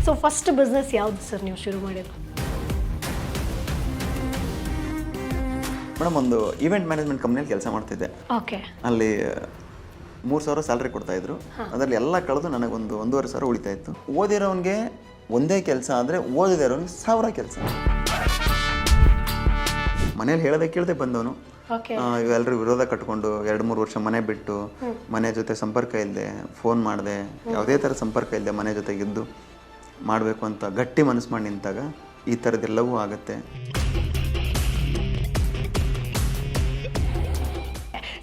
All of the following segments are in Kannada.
ಸೊ ಫಸ್ಟ್ ಬಿಸ್ನೆಸ್ ಯಾವುದು ಸರ್ ನೀವು ಶುರು ಮಾಡಿದ್ದು? ಮೇಡಮ್ ಒಂದು ಈವೆಂಟ್ ಮ್ಯಾನೇಜ್ಮೆಂಟ್ ಕಂಪ್ನಿಯಲ್ಲಿ ಕೆಲಸ ಮಾಡ್ತಿದ್ದೆ. ಓಕೆ. ಅಲ್ಲಿ 3,000 ಸ್ಯಾಲ್ರಿ ಕೊಡ್ತಾಯಿದ್ರು. ಅದರಲ್ಲಿ ಎಲ್ಲ ಕಳೆದು ನನಗೊಂದು 1,500 ಉಳಿತಾ ಇತ್ತು. ಓದಿರೋನಿಗೆ ಒಂದೇ ಕೆಲಸ ಆದರೆ ಓದಿದೆ ಇರೋನಿಗೆ 1000 ಕೆಲಸ. ಮನೇಲಿ ಹೇಳದೆ ಕೇಳದೆ ಬಂದವನು. ಇವೆಲ್ಲರೂ ವಿರೋಧ ಕಟ್ಕೊಂಡು 2-3 ವರ್ಷ ಮನೆ ಬಿಟ್ಟು, ಮನೆ ಜೊತೆ ಸಂಪರ್ಕ ಇಲ್ಲದೆ, ಫೋನ್ ಮಾಡಿದೆ, ಯಾವುದೇ ಥರ ಸಂಪರ್ಕ ಇಲ್ಲದೆ ಮನೆ ಜೊತೆಗಿದ್ದು ಮಾಡಬೇಕು ಅಂತ ಗಟ್ಟಿ ಮನಸ್ಸು ಮಾಡಿ ನಿಂತಾಗ ಈ ಥರದ್ದೆಲ್ಲವೂ ಆಗುತ್ತೆ.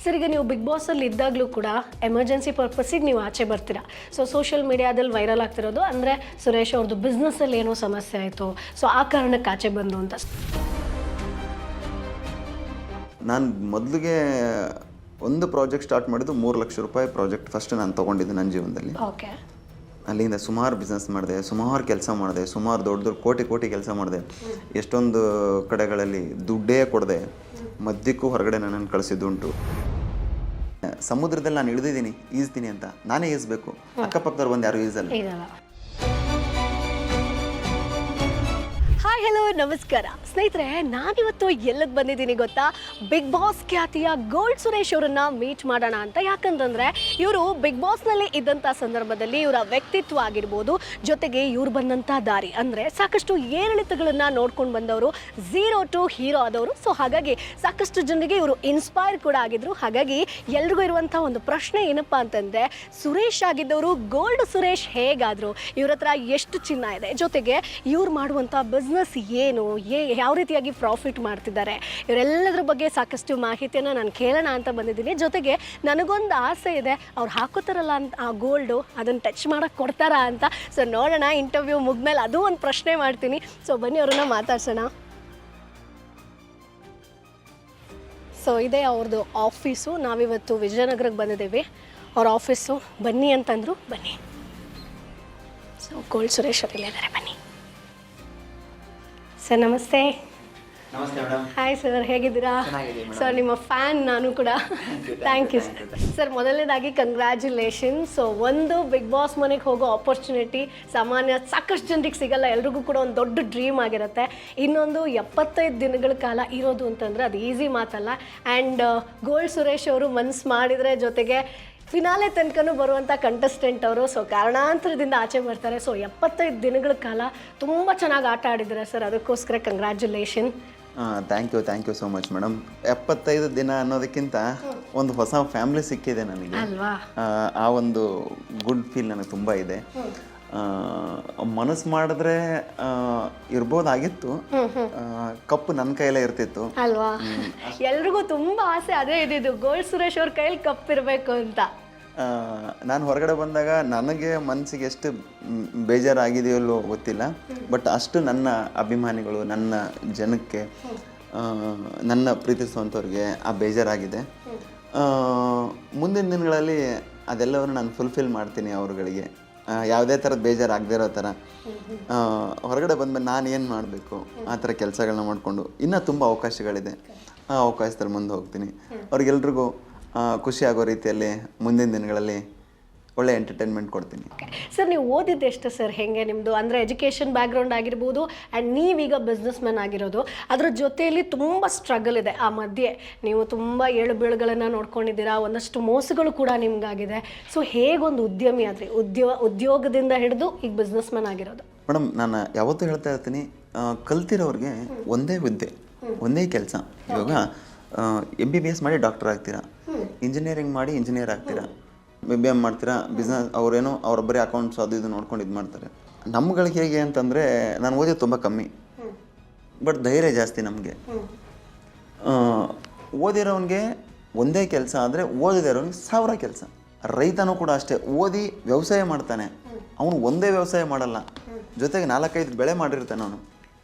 ಸರ್, ಈಗ ನೀವು ಬಿಗ್ ಬಾಸಲ್ಲಿ ಇದ್ದಾಗಲೂ ಕೂಡ ಎಮರ್ಜೆನ್ಸಿ ಪರ್ಪಸ್ಸಿಗೆ ನೀವು ಆಚೆ ಬರ್ತೀರಾ. ಸೊ ಸೋಷಿಯಲ್ ಮೀಡಿಯಾದಲ್ಲಿ ವೈರಲ್ ಆಗ್ತಿರೋದು ಅಂದರೆ ಸುರೇಶ್ ಅವ್ರದ್ದು ಬಿಸ್ನೆಸ್ಸಲ್ಲಿ ಏನೋ ಸಮಸ್ಯೆ ಆಯಿತು, ಸೊ ಆ ಕಾರಣಕ್ಕೆ ಆಚೆ ಬಂದು ಅಂತ. ನಾನು ಮೊದಲಿಗೆ ಒಂದು ಪ್ರಾಜೆಕ್ಟ್ ಸ್ಟಾರ್ಟ್ ಮಾಡಿದ್ದು 3 ಲಕ್ಷ ರೂಪಾಯಿ ಪ್ರಾಜೆಕ್ಟ್ ಫಸ್ಟ್ ನಾನು ತೊಗೊಂಡಿದ್ದೆ ನನ್ನ ಜೀವನದಲ್ಲಿ. ಓಕೆ. ಅಲ್ಲಿಂದ ಸುಮಾರು ಬಿಸ್ನೆಸ್ ಮಾಡಿದೆ, ಸುಮಾರು ಕೆಲಸ ಮಾಡಿದೆ, ಸುಮಾರು ದೊಡ್ಡ ದೊಡ್ಡ ಕೋಟಿ ಕೆಲಸ ಮಾಡಿದೆ. ಎಷ್ಟೊಂದು ಕಡೆಗಳಲ್ಲಿ ದುಡ್ಡೇ ಕೊಡದೆ ಮಧ್ಯಕ್ಕೂ ಹೊರಗಡೆ ನನ್ನನ್ನು ಕಳಿಸಿದ್ದುಂಟು. ಸಮುದ್ರದಲ್ಲಿ ನಾನು ಇಳಿದಿದ್ದೀನಿ, ಈಜ್ತೀನಿ ಅಂತ ನಾನೇ ಈಜ್ಬೇಕು, ಅಕ್ಕಪಕ್ಕದವ್ರು ಬಂದು ಯಾರು ಈಜಲ್ಲ. ಹಾಯ್, ಹಲೋ, ನಮಸ್ಕಾರ ಸ್ನೇಹಿತರೆ. ನಾನಿವತ್ತು ಎಲ್ಲಕ್ಕೆ ಬಂದಿದ್ದೀನಿ ಗೊತ್ತಾ? ಬಿಗ್ ಬಾಸ್ ಖ್ಯಾತಿಯ ಗೋಲ್ಡ್ ಸುರೇಶ್ ಅವರನ್ನ ಮೀಟ್ ಮಾಡೋಣ ಅಂತ. ಯಾಕಂತಂದರೆ ಇವರು ಬಿಗ್ ಬಾಸ್ನಲ್ಲಿ ಇದ್ದಂಥ ಸಂದರ್ಭದಲ್ಲಿ ಇವರ ವ್ಯಕ್ತಿತ್ವ ಆಗಿರ್ಬೋದು, ಜೊತೆಗೆ ಇವ್ರು ಬಂದಂಥ ದಾರಿ ಅಂದರೆ ಸಾಕಷ್ಟು ಏರಿಳಿತಗಳನ್ನು ನೋಡ್ಕೊಂಡು ಬಂದವರು, 0 to ಹೀರೋ ಆದವರು. ಸೊ ಹಾಗಾಗಿ ಸಾಕಷ್ಟು ಜನರಿಗೆ ಇವರು ಇನ್ಸ್ಪೈರ್ ಕೂಡ ಆಗಿದ್ರು. ಹಾಗಾಗಿ ಎಲ್ರಿಗೂ ಇರುವಂಥ ಒಂದು ಪ್ರಶ್ನೆ ಏನಪ್ಪ ಅಂತಂದರೆ, ಸುರೇಶ್ ಆಗಿದ್ದವರು ಗೋಲ್ಡ್ ಸುರೇಶ್ ಹೇಗಾದರು, ಇವ್ರ ಹತ್ರ ಎಷ್ಟು ಚಿನ್ನ ಇದೆ, ಜೊತೆಗೆ ಇವ್ರು ಮಾಡುವಂಥ ಬಿಸ್ನೆಸ್ ಏನು, ಯಾವ ರೀತಿಯಾಗಿ ಪ್ರಾಫಿಟ್ ಮಾಡ್ತಿದ್ದಾರೆ, ಇವರೆಲ್ಲದ್ರ ಬಗ್ಗೆ ಸಾಕಷ್ಟು ಮಾಹಿತಿಯನ್ನು ನಾನು ಕೇಳೋಣ ಅಂತ ಬಂದಿದ್ದೀನಿ. ಜೊತೆಗೆ ನನಗೊಂದು ಆಸೆ ಇದೆ, ಅವ್ರು ಹಾಕೋತಾರಲ್ಲ ಅಂತ ಆ ಗೋಲ್ಡು, ಅದನ್ನು ಟಚ್ ಮಾಡೋಕ್ಕೆ ಕೊಡ್ತಾರಾ ಅಂತ. ಸೊ ನೋಡೋಣ, ಇಂಟರ್ವ್ಯೂ ಮುಗಿದ್ಮೇಲೆ ಅದು ಒಂದು ಪ್ರಶ್ನೆ ಮಾಡ್ತೀನಿ. ಸೊ ಬನ್ನಿ ಅವ್ರನ್ನ ಮಾತಾಡ್ಸೋಣ. ಸೊ ಇದೇ ಅವ್ರದ್ದು ಆಫೀಸು. ನಾವಿವತ್ತು ವಿಜಯನಗರಕ್ಕೆ ಬಂದಿದ್ದೀವಿ. ಅವ್ರ ಆಫೀಸು ಬನ್ನಿ ಅಂತಂದರು, ಬನ್ನಿ. ಸೊ ಗೋಲ್ಡ್ ಸುರೇಶ್ ಅವ್ರು ಇಲ್ಲಿದ್ದಾರೆ, ಬನ್ನಿ. ಸರ್ ನಮಸ್ತೆ. ನಮಸ್ತೆ ಮೇಡಮ್. ಹಾಯ್ ಸರ್, ಹೇಗಿದ್ದೀರಾ? ಸರ್ ನಿಮ್ಮ ಫ್ಯಾನ್ ನಾನು ಕೂಡ. Thank you sir. ಮೊದಲನೇದಾಗಿ ಕಂಗ್ರ್ಯಾಚುಲೇಷನ್. ಸೊ ಒಂದು ಬಿಗ್ ಬಾಸ್ ಮನೆಗೆ ಹೋಗೋ ಆಪರ್ಚುನಿಟಿ ಸಾಮಾನ್ಯ ಸಾಕಷ್ಟು ಜನರಿಗೆ ಸಿಗಲ್ಲ, ಎಲ್ರಿಗೂ ಕೂಡ ಒಂದು ದೊಡ್ಡ ಡ್ರೀಮ್ ಆಗಿರುತ್ತೆ. ಇನ್ನೊಂದು 75 ದಿನಗಳ ಕಾಲ ಇರೋದು ಅಂತಂದರೆ ಅದು ಈಸಿ ಮಾತಲ್ಲ. ಆ್ಯಂಡ್ ಗೋಲ್ಡ್ ಸುರೇಶ್ ಅವರು ಮನ್ಸು ಮಾಡಿದರೆ ಜೊತೆಗೆ ಫಿನಾಲೆ ತನಕನೂ ಬರುವಂಥ ಕಂಟೆಸ್ಟೆಂಟ್ ಅವರು. ಸೊ ಕಾರಣಾಂತರದಿಂದ ಆಚೆ ಬರ್ತಾರೆ. ಸೊ 75 ದಿನಗಳ ಕಾಲ ತುಂಬ ಚೆನ್ನಾಗಿ ಆಟ ಆಡಿದ್ದಾರೆ ಸರ್, ಅದಕ್ಕೋಸ್ಕರ congratulation. Thank you so much madam. 75 ದಿನ ಅನ್ನೋದಕ್ಕಿಂತ ಒಂದು ಹೊಸ ಫ್ಯಾಮಿಲಿ ಸಿಕ್ಕಿದೆ ನನಗೆ ಅಲ್ವಾ? ಆ ಒಂದು ಗುಡ್ ಫೀಲ್ ನನಗೆ ತುಂಬ ಇದೆ. ಮನಸ್ಸು ಮಾಡಿದ್ರೆ ಇರ್ಬೋದಾಗಿತ್ತು, ಕಪ್ಪು ನನ್ನ ಕೈಯಲ್ಲೇ ಇರ್ತಿತ್ತು ಅಲ್ವಾ? ಎಲ್ರಿಗೂ ತುಂಬ ಆಸೆ ಅದೇ ಇದ್ದಿದ್ದು, ಗೋಲ್ಡ್ ಸುರೇಶ್ ಅವ್ರ ಕೈಯಲ್ಲಿ ಕಪ್ಪಿರಬೇಕು ಅಂತ. ನಾನು ಹೊರಗಡೆ ಬಂದಾಗ ನನಗೆ ಮನಸ್ಸಿಗೆ ಎಷ್ಟು ಬೇಜಾರಾಗಿದೆಯಲ್ಲೋ ಗೊತ್ತಿಲ್ಲ, ಬಟ್ ಅಷ್ಟು ನನ್ನ ಅಭಿಮಾನಿಗಳು, ನನ್ನ ಜನಕ್ಕೆ, ನನ್ನ ಪ್ರೀತಿಸುವಂಥವ್ರಿಗೆ ಆ ಬೇಜಾರಾಗಿದೆ. ಮುಂದಿನ ದಿನಗಳಲ್ಲಿ ಅದೆಲ್ಲವನ್ನು ನಾನು ಫುಲ್ಫಿಲ್ ಮಾಡ್ತೀನಿ ಅವ್ರುಗಳಿಗೆ, ಯಾವುದೇ ಥರದ ಬೇಜಾರಾಗದೇ ಇರೋ ಥರ. ಹೊರಗಡೆ ಬಂದಮೇಲೆ ನಾನು ಏನು ಮಾಡಬೇಕು ಆ ಥರ ಕೆಲಸಗಳನ್ನ ಮಾಡಿಕೊಂಡು ಇನ್ನೂ ತುಂಬ ಅವಕಾಶಗಳಿದೆ, ಆ ಅವಕಾಶದಲ್ಲಿ ಮುಂದೆ ಹೋಗ್ತೀನಿ. ಅವ್ರಿಗೆಲ್ರಿಗೂ ಖುಷಿ ಆಗೋ ರೀತಿಯಲ್ಲಿ ಮುಂದಿನ ದಿನಗಳಲ್ಲಿ ಒಳ್ಳೆ ಎಂಟರ್ಟೈನ್ಮೆಂಟ್ ಕೊಡ್ತೀನಿ. ಸರ್ ನೀವು ಓದಿದ್ದು ಎಷ್ಟು ಸರ್, ಹೇಗೆ ನಿಮ್ಮದು ಅಂದರೆ ಎಜುಕೇಷನ್ ಬ್ಯಾಕ್ಗ್ರೌಂಡ್ ಆಗಿರ್ಬೋದು, ಆ್ಯಂಡ್ ನೀವೀಗ ಬಿಸ್ನೆಸ್ ಮ್ಯಾನ್ ಆಗಿರೋದು, ಅದರ ಜೊತೆಯಲ್ಲಿ ತುಂಬ ಸ್ಟ್ರಗಲ್ ಇದೆ. ಆ ಮಧ್ಯೆ ನೀವು ತುಂಬ ಏಳು ಬೀಳುಗಳನ್ನು ನೋಡ್ಕೊಂಡಿದ್ದೀರಾ, ಒಂದಷ್ಟು ಮೋಸಗಳು ಕೂಡ ನಿಮ್ಗಾಗಿದೆ. ಸೊ ಹೇಗೊಂದು ಉದ್ಯಮಿ ಆದರೆ ಉದ್ಯೋಗದಿಂದ ಹಿಡಿದು ಈಗ ಬಿಸ್ನೆಸ್ ಮ್ಯಾನ್ ಆಗಿರೋದು? ಮೇಡಮ್, ನಾನು ಯಾವತ್ತೂ ಹೇಳ್ತಾ ಇರ್ತೀನಿ, ಕಲ್ತಿರೋರಿಗೆ ಒಂದೇ ಹುದ್ದೆ, ಒಂದೇ ಕೆಲಸ. ಇವಾಗ MBBS ಮಾಡಿ ಡಾಕ್ಟರ್ ಆಗ್ತೀರಾ, ಇಂಜಿನಿಯರಿಂಗ್ ಮಾಡಿ ಇಂಜಿನಿಯರ್ ಆಗ್ತೀರಾ, BBM ಮಾಡ್ತೀರಾ, ಬಿಸ್ನೆಸ್ ಅವರೇನೋ ಅವರೊಬ್ಬರೇ ಅಕೌಂಟ್ಸ್ ಅದು ಇದು ನೋಡ್ಕೊಂಡು ಇದು ಮಾಡ್ತಾರೆ. ನಮ್ಗಳಿಗೆ ಹೇಗೆ ಅಂತಂದರೆ, ನಾನು ಓದಿದ್ದು ತುಂಬ ಕಮ್ಮಿ, ಬಟ್ ಧೈರ್ಯ ಜಾಸ್ತಿ ನಮಗೆ. ಓದಿರೋನಿಗೆ ಒಂದೇ ಕೆಲಸ ಆದರೆ ಓದಿದೆ ಇರೋನಿಗೆ 1000 ಕೆಲಸ. ರೈತನೂ ಕೂಡ ಅಷ್ಟೇ, ಓದಿ ವ್ಯವಸಾಯ ಮಾಡ್ತಾನೆ, ಅವನು ಒಂದೇ ವ್ಯವಸಾಯ ಮಾಡಲ್ಲ, ಜೊತೆಗೆ 4-5 ಬೆಳೆ ಮಾಡಿರ್ತಾನೆ ಅವನು.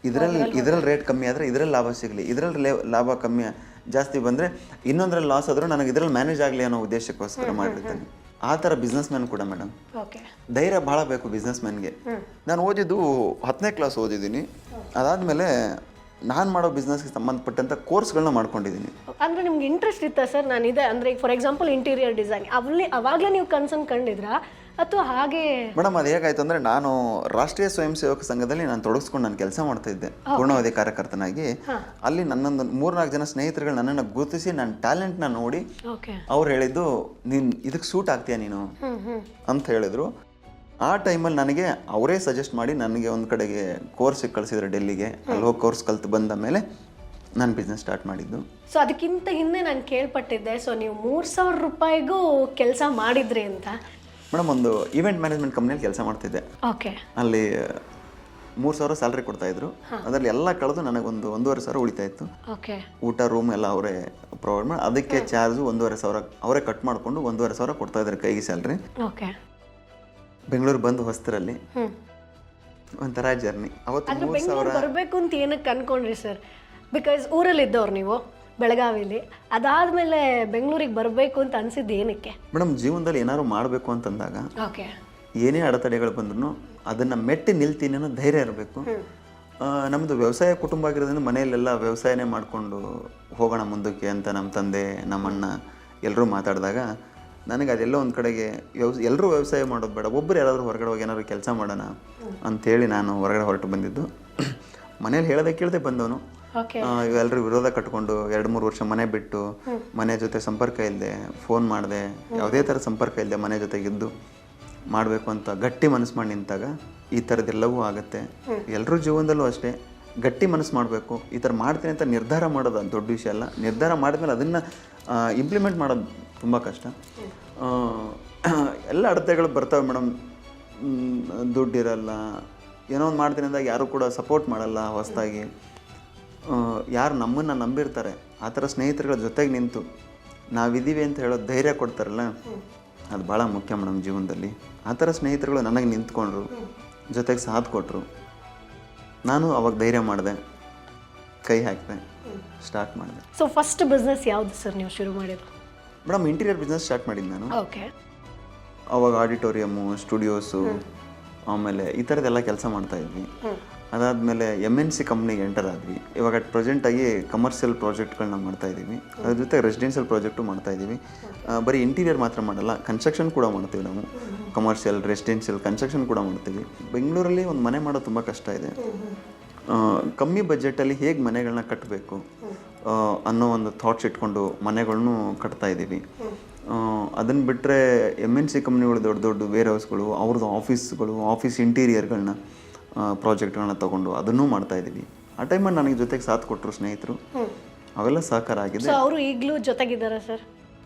ಇದರಲ್ಲಿ ರೇಟ್ ಕಮ್ಮಿ ಆದರೆ ಇದರಲ್ಲಿ ಲಾಭ ಸಿಗಲಿ, ಇದರಲ್ಲಿ ಲಾಭ ಕಮ್ಮಿ ಜಾಸ್ತಿ ಬಂದರೆ ಇನ್ನೊಂದರಲ್ಲಿ ಲಾಸ್ ಆದರೂ ನನಗೆ ಇದರಲ್ಲಿ ಮ್ಯಾನೇಜ್ ಆಗಲಿ ಅನ್ನೋ ಉದ್ದೇಶಕ್ಕೋಸ್ಕರ ಮಾಡಿರ್ತಾನೆ. ಆ ಥರ ಬಿಸ್ನೆಸ್ ಮ್ಯಾನ್ ಕೂಡ ಮೇಡಮ್. ಧೈರ್ಯ ಭಾಳ ಬೇಕು ಬಿಸ್ನೆಸ್ ಮ್ಯಾನ್ಗೆ. ನಾನು ಓದಿದ್ದು 10ನೇ ಕ್ಲಾಸ್ ಓದಿದ್ದೀನಿ. ಅದಾದಮೇಲೆ ನಾನು ಮಾಡೋ ಬಿಸ್ನೆಸ್ಗೆ ಸಂಬಂಧಪಟ್ಟಂಥ ಕೋರ್ಸ್ಗಳನ್ನ ಮಾಡ್ಕೊಂಡಿದ್ದೀನಿ. ಅಂದರೆ ನಿಮ್ಗೆ ಇಂಟ್ರೆಸ್ಟ್ ಇತ್ತಾ ಸರ್? ನಾನಿದೆ ಅಂದರೆ ಈಗ ಫಾರ್ ಎಕ್ಸಾಂಪಲ್ ಇಂಟೀರಿಯರ್ ಡಿಸೈನ್ ಅವಾಗಲೇ ನೀವು ಕನ್ಸನ್ ಕಂಡಿದ್ರಾ, ಅಥವಾ ಹಾಗೆ? ಮೇಡಮ್ ಅದು ಹೇಗಾಯ್ತು ಅಂದರೆ ನಾನು ರಾಷ್ಟ್ರೀಯ ಸ್ವಯಂ ಸೇವಕ ಸಂಘದಲ್ಲಿ ನಾನು ತೊಡಗಿಸ್ಕೊಂಡು ನಾನು ಕೆಲಸ ಮಾಡ್ತಾ ಇದ್ದೆ ಪೂರ್ಣಾವಧಿ ಕಾರ್ಯಕರ್ತನಾಗಿ. ಅಲ್ಲಿ ನನ್ನೊಂದು 3-4 ಜನ ಸ್ನೇಹಿತರುಗಳು ನನ್ನನ್ನು ಗುರುತಿಸಿ ನನ್ನ ಟ್ಯಾಲೆಂಟ್ನ ನೋಡಿ ಅವ್ರು ಹೇಳಿದ್ದು, ನೀನು ಇದಕ್ಕೆ ಸೂಟ್ ಆಗ್ತೀಯ ನೀನು ಅಂತ ಹೇಳಿದರು. ಆ ಟೈಮಲ್ಲಿ ನನಗೆ ಅವರೇ ಸಜೆಸ್ಟ್ ಮಾಡಿ ನನಗೆ ಒಂದು ಕಡೆಗೆ ಕೋರ್ಸಿಗೆ ಕಳಿಸಿದ್ರು ಡೆಲ್ಲಿಗೆ. ಅಲ್ಲಿ ಹೋಗಿ ಕೋರ್ಸ್ ಕಲ್ತು ಬಂದ ಮೇಲೆ ನಾನು ಬಿಸ್ನೆಸ್ ಸ್ಟಾರ್ಟ್ ಮಾಡಿದ್ದು. ಸೊ ಅದಕ್ಕಿಂತ ಹಿಂದೆ ನಾನು ಕೇಳ್ಪಟ್ಟಿದ್ದೆ, ಸೊ ನೀವು 3,000 ರೂಪಾಯಿಗೂ ಕೆಲಸ ಮಾಡಿದ್ರಿ ಅಂತ. ಮೇಡಮ್ ಒಂದು ಈವೆಂಟ್ ಮ್ಯಾನೇಜ್ಮೆಂಟ್ ಕಂಪ್ನಿಯಲ್ಲಿ ಕೆಲಸ ಮಾಡ್ತಿದ್ದೆ. ಓಕೆ. ಅಲ್ಲಿ 3,000 ಸ್ಯಾಲ್ರಿ ಕೊಡ್ತಾಯಿದ್ರು. ಅದರಲ್ಲಿ ಎಲ್ಲ ಕಳೆದು ನನಗೊಂದು 1,500 ಉಳಿತಾ ಇತ್ತು. ಓಕೆ. ಊಟ ರೂಮ್ ಎಲ್ಲ ಅವರೇ ಪ್ರೊವೈಡ್ ಮಾಡಿ, ಅದಕ್ಕೆ ಚಾರ್ಜು 1,500 ಅವರೇ ಕಟ್ ಮಾಡಿಕೊಂಡು 1,500 ಕೊಡ್ತಾಯಿದ್ರು ಕೈಗೆ ಸ್ಯಾಲ್ರಿ. ಓಕೆ. ಬೆಂಗಳೂರು ಬಂದು ಹೊಸ್ತರಲ್ಲಿ ಒಂಥರ ಜರ್ನಿ. ಅವತ್ತು 3,000 ಬರಬೇಕು ಅಂತ ಏನಕ್ಕೆ ಅನ್ಕೊಂಡ್ರಿ ಸರ್? ಬಿಕಾಸ್ ಊರಲ್ಲಿದ್ದವ್ರು ನೀವು ಬೆಳಗಾವಿಲಿ, ಅದಾದಮೇಲೆ ಬೆಂಗಳೂರಿಗೆ ಬರಬೇಕು ಅಂತ ಅನಿಸಿದ್ದು ಏನಕ್ಕೆ? ಮೇಡಮ್ ಜೀವನದಲ್ಲಿ ಏನಾದ್ರು ಮಾಡಬೇಕು ಅಂತಂದಾಗ ಓಕೆ, ಏನೇ ಅಡೆತಡೆಗಳು ಬಂದ್ರೂ ಅದನ್ನು ಮೆಟ್ಟಿ ನಿಲ್ತೀನಿ ಅನ್ನೋ ಧೈರ್ಯ ಇರಬೇಕು. ನಮ್ಮದು ವ್ಯವಸಾಯ ಕುಟುಂಬ ಆಗಿರೋದ್ರಿಂದ ಮನೆಯಲ್ಲೆಲ್ಲ ವ್ಯವಸಾಯನೇ ಮಾಡಿಕೊಂಡು ಹೋಗೋಣ ಮುಂದಕ್ಕೆ ಅಂತ ನಮ್ಮ ತಂದೆ ನಮ್ಮಣ್ಣ ಎಲ್ಲರೂ ಮಾತಾಡಿದಾಗ ನನಗೆ ಅದೆಲ್ಲ ಒಂದು ಕಡೆಗೆ ಎಲ್ಲರೂ ವ್ಯವಸಾಯ ಮಾಡೋದು ಬೇಡ, ಒಬ್ಬರು ಯಾರಾದರೂ ಹೊರಗಡೆ ಹೋಗಿ ಏನಾದ್ರು ಕೆಲಸ ಮಾಡೋಣ ಅಂಥೇಳಿ ನಾನು ಹೊರಗಡೆ ಹೊರಟು ಬಂದಿದ್ದು. ಮನೇಲಿ ಹೇಳದೆ ಕೇಳದೆ ಬಂದವನು. ಇವೆಲ್ಲರೂ ವಿರೋಧ ಕಟ್ಕೊಂಡು 2-3 ವರ್ಷ ಮನೆ ಬಿಟ್ಟು, ಮನೆ ಜೊತೆ ಸಂಪರ್ಕ ಇಲ್ಲದೆ, ಫೋನ್ ಮಾಡಿದೆ, ಯಾವುದೇ ಥರ ಸಂಪರ್ಕ ಇಲ್ಲದೆ ಮನೆ ಜೊತೆಗಿದ್ದು ಮಾಡಬೇಕು ಅಂತ ಗಟ್ಟಿ ಮನಸ್ಸು ಮಾಡಿ ನಿಂತಾಗ ಈ ಥರದ್ದೆಲ್ಲವೂ ಆಗುತ್ತೆ. ಎಲ್ಲರೂ ಜೀವನದಲ್ಲೂ ಅಷ್ಟೇ ಗಟ್ಟಿ ಮನಸ್ಸು ಮಾಡಬೇಕು. ಈ ಥರ ಮಾಡ್ತೀನಿ ಅಂತ ನಿರ್ಧಾರ ಮಾಡೋದು ಅದು ದೊಡ್ಡ ವಿಷಯ ಅಲ್ಲ. ನಿರ್ಧಾರ ಮಾಡಿದ್ಮೇಲೆ ಅದನ್ನು ಇಂಪ್ಲಿಮೆಂಟ್ ಮಾಡೋದು ತುಂಬ ಕಷ್ಟ. ಎಲ್ಲ ಅಡೆತಡೆಗಳು ಬರ್ತವೆ ಮೇಡಮ್. ದುಡ್ಡಿರಲ್ಲ, ಏನೋ ಒಂದು ಮಾಡ್ತೀನಿ ಅಂದಾಗ ಯಾರೂ ಕೂಡ ಸಪೋರ್ಟ್ ಮಾಡಲ್ಲ. ಹೊಸದಾಗಿ ಯಾರು ನಮ್ಮನ್ನು ನಂಬಿರ್ತಾರೆ ಆ ಥರ ಸ್ನೇಹಿತರುಗಳ ಜೊತೆಗೆ ನಿಂತು ನಾವಿದ್ದೀವಿ ಅಂತ ಹೇಳೋ ಧೈರ್ಯ ಕೊಡ್ತಾರಲ್ಲ, ಅದು ಭಾಳ ಮುಖ್ಯ ಮೇಡಮ್ ಜೀವನದಲ್ಲಿ. ಆ ಥರ ಸ್ನೇಹಿತರುಗಳು ನನಗೆ ನಿಂತ್ಕೊಂಡ್ರು, ಜೊತೆಗೆ ಸಾಥ್ ಕೊಟ್ಟರು. ನಾನು ಅವಾಗ ಧೈರ್ಯ ಮಾಡಿದೆ, ಕೈ ಹಾಕಿದೆ, ಸ್ಟಾರ್ಟ್ ಮಾಡಿದೆ. ಸೊ ಫಸ್ಟ್ ಬಿಸ್ನೆಸ್ ಯಾವುದು ಸರ್ ನೀವು ಶುರು ಮಾಡಿದ್ರು? ಮೇಡಮ್ ಇಂಟೀರಿಯರ್ ಬಿಸ್ನೆಸ್ ಸ್ಟಾರ್ಟ್ ಮಾಡಿದ್ದು ನಾನು. ಓಕೆ. ಅವಾಗ ಆಡಿಟೋರಿಯಮ್ಮು, ಸ್ಟುಡಿಯೋಸು, ಆಮೇಲೆ ಈ ಥರದ್ದೆಲ್ಲ ಕೆಲಸ ಮಾಡ್ತಾಯಿದ್ವಿ. ಅದಾದಮೇಲೆ MNC ಕಂಪ್ನಿಗೆ ಎಂಟರ್ ಆದ್ವಿ. ಇವಾಗ ಪ್ರೆಸೆಂಟಾಗಿ ಕಮರ್ಷಿಯಲ್ ಪ್ರಾಜೆಕ್ಟ್ಗಳನ್ನ ಮಾಡ್ತಾಯಿದ್ದೀವಿ. ಅದ್ರ ಜೊತೆ ರೆಸಿಡೆನ್ಷಿಯಲ್ ಪ್ರಾಜೆಕ್ಟು ಮಾಡ್ತಾಯಿದ್ದೀವಿ. ಬರೀ ಇಂಟೀರಿಯರ್ ಮಾತ್ರ ಮಾಡಲ್ಲ, ಕನ್ಸ್ಟ್ರಕ್ಷನ್ ಕೂಡ ಮಾಡ್ತೀವಿ ನಾವು. ಕಮರ್ಷಿಯಲ್, ರೆಸಿಡೆನ್ಷಿಯಲ್, ಕನ್ಸ್ಟ್ರಕ್ಷನ್ ಕೂಡ ಮಾಡ್ತೀವಿ. ಬೆಂಗಳೂರಲ್ಲಿ ಒಂದು ಮನೆ ಮಾಡೋದು ತುಂಬ ಕಷ್ಟ ಇದೆ. ಕಮ್ಮಿ ಬಜೆಟಲ್ಲಿ ಹೇಗೆ ಮನೆಗಳನ್ನ ಕಟ್ಟಬೇಕು ಅನ್ನೋ ಒಂದು ಥಾಟ್ಸ್ ಇಟ್ಕೊಂಡು ಮನೆಗಳನ್ನು ಕಟ್ತಾಯಿದ್ದೀವಿ. ಅದನ್ನು ಬಿಟ್ಟರೆ MNC ಕಂಪ್ನಿಗಳು ದೊಡ್ಡ ದೊಡ್ಡ ವೇರ್ ಹೌಸ್ಗಳು, ಅವ್ರದ್ದು ಆಫೀಸ್ಗಳು, ಆಫೀಸ್ ಇಂಟೀರಿಯರ್ಗಳನ್ನ ಪ್ರಾಜೆಕ್ಟ್ಗಳನ್ನ ತೊಗೊಂಡು ಅದನ್ನೂ ಮಾಡ್ತಾಯಿದ್ದೀವಿ. ಆ ಟೈಮಲ್ಲಿ ನನಗೆ ಜೊತೆಗೆ ಸಾಥ್ ಕೊಟ್ಟರು ಸ್ನೇಹಿತರು, ಅವೆಲ್ಲ ಸಹಕಾರ ಆಗಿದೆ. ಅವರು ಈಗಲೂ ಜೊತೆಗಿದ್ದಾರೆ ಸರ್?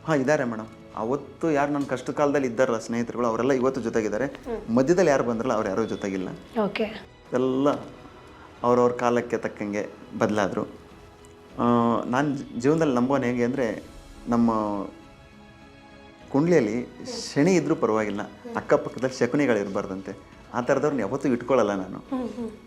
ಹಾಂ, ಇದ್ದಾರೆ ಮೇಡಮ್. ಅವತ್ತು ಯಾರು ನನ್ನ ಕಷ್ಟ ಕಾಲದಲ್ಲಿ ಇದ್ದಾರಲ್ಲ ಸ್ನೇಹಿತರುಗಳು, ಅವರೆಲ್ಲ ಇವತ್ತು ಜೊತೆಗಿದ್ದಾರೆ. ಮಧ್ಯದಲ್ಲಿ ಯಾರು ಬಂದ್ರಲ್ಲ ಅವ್ರು ಯಾರೂ ಜೊತೆಗಿಲ್ಲ. ಓಕೆ. ಎಲ್ಲ ಅವ್ರವ್ರ ಕಾಲಕ್ಕೆ ತಕ್ಕಂಗೆ ಬದಲಾದರು. ನಾನು ಜೀವನದಲ್ಲಿ ನಂಬೋನು ಹೇಗೆ ಅಂದರೆ, ನಮ್ಮ ಕುಂಡ್ಲಿಯಲ್ಲಿ ಶನಿ ಇದ್ರೂ ಪರವಾಗಿಲ್ಲ, ಅಕ್ಕಪಕ್ಕದಲ್ಲಿ ಶಕುನಿಗಳಿರಬಾರ್ದಂತೆ. ಆ ಥರದವ್ರನ್ನ ಯಾವತ್ತೂ ಇಟ್ಕೊಳ್ಳಲ್ಲ ನಾನು,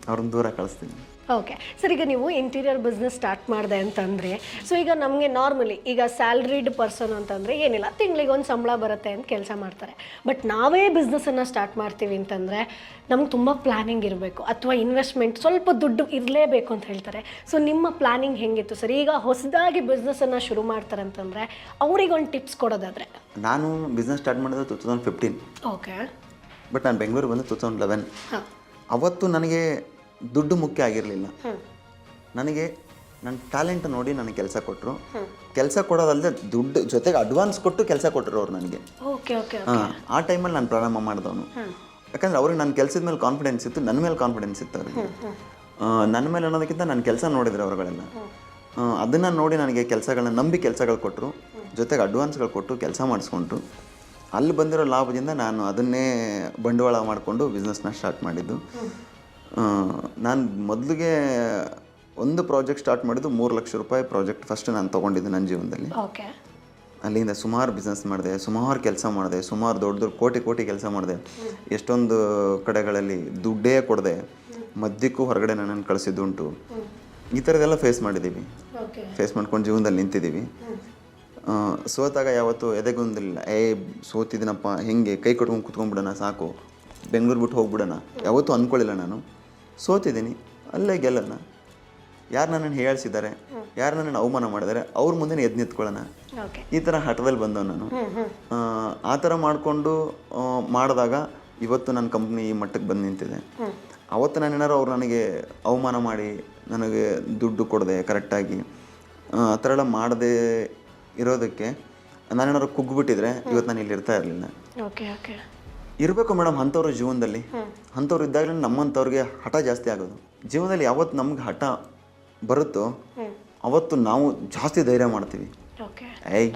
ಅವ್ರನ್ನ ದೂರ ಕಳಿಸ್ತೀನಿ. ಓಕೆ ಸರ್, ಈಗ ನೀವು ಇಂಟೀರಿಯರ್ ಬಿಸ್ನೆಸ್ ಸ್ಟಾರ್ಟ್ ಮಾಡಿದೆ ಅಂತಂದರೆ, ಸೊ ಈಗ ನಮಗೆ ನಾರ್ಮಲಿ ಈಗ ಸ್ಯಾಲ್ರಿಡ್ ಪರ್ಸನ್ ಅಂತಂದರೆ ಏನಿಲ್ಲ, ತಿಂಗಳಿಗೆ ಒಂದು ಸಂಬಳ ಬರುತ್ತೆ ಅಂತ ಕೆಲಸ ಮಾಡ್ತಾರೆ. ಬಟ್ ನಾವೇ ಬಿಸ್ನೆಸ್ಸನ್ನು ಸ್ಟಾರ್ಟ್ ಮಾಡ್ತೀವಿ ಅಂತಂದರೆ ನಮ್ಗೆ ತುಂಬ ಪ್ಲ್ಯಾನಿಂಗ್ ಇರಬೇಕು, ಅಥವಾ ಇನ್ವೆಸ್ಟ್ಮೆಂಟ್ ಸ್ವಲ್ಪ ದುಡ್ಡು ಇರಲೇಬೇಕು ಅಂತ ಹೇಳ್ತಾರೆ. ಸೊ ನಿಮ್ಮ ಪ್ಲ್ಯಾನಿಂಗ್ ಹೆಂಗಿತ್ತು ಸರ್? ಈಗ ಹೊಸದಾಗಿ ಬಿಸ್ನೆಸ್ಸನ್ನು ಶುರು ಮಾಡ್ತಾರೆ ಅಂತಂದರೆ ಅವ್ರಿಗೊಂದು ಟಿಪ್ಸ್ ಕೊಡೋದಾದರೆ. ನಾನು ಬಿಸ್ನೆಸ್ ಸ್ಟಾರ್ಟ್ ಮಾಡಿದ್ದು 2015. ಓಕೆ. ಬಟ್ ನಾನು ಬೆಂಗಳೂರು ಬಂದು 2011. ಅವತ್ತು ನನಗೆ ದುಡ್ಡು ಮುಖ್ಯ ಆಗಿರಲಿಲ್ಲ. ನನಗೆ ನನ್ನ ಟ್ಯಾಲೆಂಟ್ ನೋಡಿ ನನಗೆ ಕೆಲಸ ಕೊಟ್ಟರು. ಕೆಲಸ ಕೊಡೋದಲ್ಲದೆ ದುಡ್ಡು ಜೊತೆಗೆ ಅಡ್ವಾನ್ಸ್ ಕೊಟ್ಟು ಕೆಲಸ ಕೊಟ್ಟರು ಅವ್ರು ನನಗೆ. ಆ ಟೈಮಲ್ಲಿ ನಾನು ಪ್ರಾರಂಭ ಮಾಡಿದವನು. ಯಾಕಂದರೆ ಅವ್ರಿಗೆ ನನ್ನ ಕೆಲಸದ ಮೇಲೆ ಕಾನ್ಫಿಡೆನ್ಸ್ ಇತ್ತು, ನನ್ನ ಮೇಲೆ ಕಾನ್ಫಿಡೆನ್ಸ್ ಇತ್ತು ಅವ್ರಿಗೆ. ನನ್ನ ಮೇಲೆ ಅನ್ನೋದಕ್ಕಿಂತ ನನ್ನ ಕೆಲಸ ನೋಡಿದ್ರು ಅವರುಗಳೆಲ್ಲ. ಅದನ್ನು ನೋಡಿ ನನಗೆ ಕೆಲಸಗಳನ್ನ ನಂಬಿ ಕೆಲಸಗಳು ಕೊಟ್ಟರು, ಜೊತೆಗೆ ಅಡ್ವಾನ್ಸ್ಗಳು ಕೊಟ್ಟು ಕೆಲಸ ಮಾಡಿಸ್ಕೊಂಡ್ರು. ಅಲ್ಲಿ ಬಂದಿರೋ ಲಾಭದಿಂದ ನಾನು ಅದನ್ನೇ ಬಂಡವಾಳ ಮಾಡಿಕೊಂಡು ಬಿಸ್ನೆಸ್ನ ಸ್ಟಾರ್ಟ್ ಮಾಡಿದ್ದು. ನಾನು ಮೊದಲಿಗೆ ಒಂದು ಪ್ರಾಜೆಕ್ಟ್ ಸ್ಟಾರ್ಟ್ ಮಾಡಿದ್ದು 3 ಲಕ್ಷ ರೂಪಾಯಿ ಪ್ರಾಜೆಕ್ಟ್ ಫಸ್ಟ್ ನಾನು ತೊಗೊಂಡಿದ್ದೆ ನನ್ನ ಜೀವನದಲ್ಲಿ. ಅಲ್ಲಿಂದ ಸುಮಾರು ಬಿಸ್ನೆಸ್ ಮಾಡಿದೆ, ಸುಮಾರು ಕೆಲಸ ಮಾಡಿದೆ, ಸುಮಾರು ದೊಡ್ಡ ದೊಡ್ಡ ಕೋಟಿ ಕೆಲಸ ಮಾಡಿದೆ. ಎಷ್ಟೊಂದು ಕಡೆಗಳಲ್ಲಿ ದುಡ್ಡೇ ಕೊಡದೆ ಮಧ್ಯಕ್ಕೂ ಹೊರಗಡೆ ನನ್ನನ್ನು ಕಳಿಸಿದ್ದುಂಟು. ಈ ಥರದ್ದೆಲ್ಲ ಫೇಸ್ ಮಾಡಿದ್ದೀವಿ, ಫೇಸ್ ಮಾಡ್ಕೊಂಡು ಜೀವನದಲ್ಲಿ ನಿಂತಿದ್ದೀವಿ. ಸೋತಾಗ ಯಾವತ್ತೂ ಎದೆಗೊಂದಿಲ್ಲ, ಸೋತಿದ್ದೀನಪ್ಪ ಹೆಂಗೆ ಕೈ ಕಟ್ಕೊಂಡು ಕುತ್ಕೊಂಡ್ಬಿಡೋಣ, ಸಾಕು ಬೆಂಗಳೂರು ಬಿಟ್ಟು ಹೋಗ್ಬಿಡೋಣ ಯಾವತ್ತೂ ಅಂದ್ಕೊಳ್ಳಿಲ್ಲ ನಾನು. ಸೋತಿದ್ದೀನಿ, ಅಲ್ಲೇ ಗೆಲ್ಲೋಣ. ಯಾರು ನನ್ನನ್ನು ಹೇಳ್ಸಿದ್ದಾರೆ, ಯಾರು ನನ್ನನ್ನು ಅವಮಾನ ಮಾಡಿದ್ದಾರೆ ಅವ್ರ ಮುಂದೆ ಎದ್ದು ನಿಂತ್ಕೊಳ್ಳೋಣ, ಓಕೆ. ಈ ಥರ ಹಠದಲ್ಲಿ ಬಂದವ್ ನಾನು. ಆ ಥರ ಮಾಡಿಕೊಂಡು ಮಾಡಿದಾಗ ಇವತ್ತು ನನ್ನ ಕಂಪ್ನಿ ಈ ಮಟ್ಟಕ್ಕೆ ಬಂದು ನಿಂತಿದೆ. ಅವತ್ತು ನಾನು ಏನಾರು ಅವ್ರು ನನಗೆ ಅವಮಾನ ಮಾಡಿ ನನಗೆ ದುಡ್ಡು ಕೊಡದೆ ಕರೆಕ್ಟಾಗಿ ಆ ಥರ ಎಲ್ಲ ಮಾಡದೆ ಇರೋದಕ್ಕೆ ನಾನೇನಾದ್ರು ಕುಗ್ಗಿಬಿಟ್ಟಿದ್ರೆ ಇವತ್ತು ನಾನು ಇಲ್ಲಿ ಇರ್ತಾ ಇರಲಿಲ್ಲ. Okay okay. ಇರಬೇಕು ಮೇಡಮ್ ಅಂಥವ್ರು ಜೀವನದಲ್ಲಿ. ಅಂಥವ್ರು ಇದ್ದಾಗಲೇ ನಮ್ಮಂಥವ್ರಿಗೆ ಹಠ ಜಾಸ್ತಿ ಆಗೋದು. ಜೀವನದಲ್ಲಿ ಯಾವತ್ತು ನಮ್ಗೆ ಹಠ ಬರುತ್ತೋ ಅವತ್ತು ನಾವು ಜಾಸ್ತಿ ಧೈರ್ಯ ಮಾಡ್ತೀವಿ. ಓಕೆ. ಏಯ್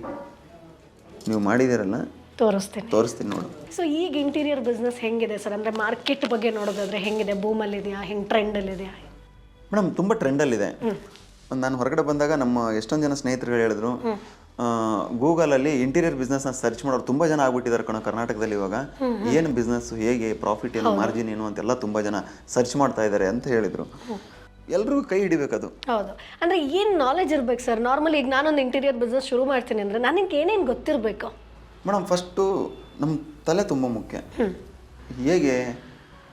ನೀವು ಮಾಡಿದ್ದೀರಲ್ಲ ತೋರಿಸ್ತೀನಿ ನೋಡು. ಸೊ ಈಗ ಇಂಟೀರಿಯರ್ ಬಿಸ್ನೆಸ್ ಹೆಂಗಿದೆ ಸರ್? ಅಂದರೆ ಮಾರ್ಕೆಟ್ ಬಗ್ಗೆ ನೋಡೋದಾದ್ರೆ ಹೆಂಗಿದೆ? ಬೂಮಲ್ಲಿದೆಯಾ, ಹೆಂಗೆ ಟ್ರೆಂಡಲ್ಲಿದೆಯಾ? ಮೇಡಮ್ ತುಂಬ ಟ್ರೆಂಡಲ್ಲಿದೆ. ನಾನು ಹೊರಗಡೆ ಬಂದಾಗ ನಮ್ಮ ಎಷ್ಟೊಂದು ಜನ ಸ್ನೇಹಿತರುಗಳು ಹೇಳಿದ್ರು, ಗೂಗಲಲ್ಲಿ ಇಂಟೀರಿಯರ್ ಬಿಸ್ನೆಸ್ನ ಸರ್ಚ್ ಮಾಡೋರು ತುಂಬ ಜನ ಆಗ್ಬಿಟ್ಟಿದ್ದಾರೆ ಕಣೋ ಕರ್ನಾಟಕದಲ್ಲಿ ಇವಾಗ. ಏನು ಬಿಸ್ನೆಸ್, ಹೇಗೆ ಪ್ರಾಫಿಟ್ ಏನು, ಮಾರ್ಜಿನ್ ಏನು ಅಂತೆಲ್ಲ ತುಂಬ ಜನ ಸರ್ಚ್ ಮಾಡ್ತಾ ಇದ್ದಾರೆ ಅಂತ ಹೇಳಿದರು. ಎಲ್ರಿಗೂ ಕೈ ಹಿಡಿಬೇಕದು. ಹೌದು. ಅಂದರೆ ಏನು ನಾಲೆಜ್ ಇರ್ಬೇಕು ಸರ್? ನಾರ್ಮಲಿ ಈಗ ನಾನೊಂದು ಇಂಟೀರಿಯರ್ ಬಿಸ್ನೆಸ್ ಶುರು ಮಾಡ್ತೀನಿ ಅಂದರೆ ನನಗೆ ಏನೇನು ಗೊತ್ತಿರಬೇಕು? ಮೇಡಮ್ ಫಸ್ಟು ನಮ್ಮ ತಲೆ ತುಂಬ ಮುಖ್ಯ. ಹೇಗೆ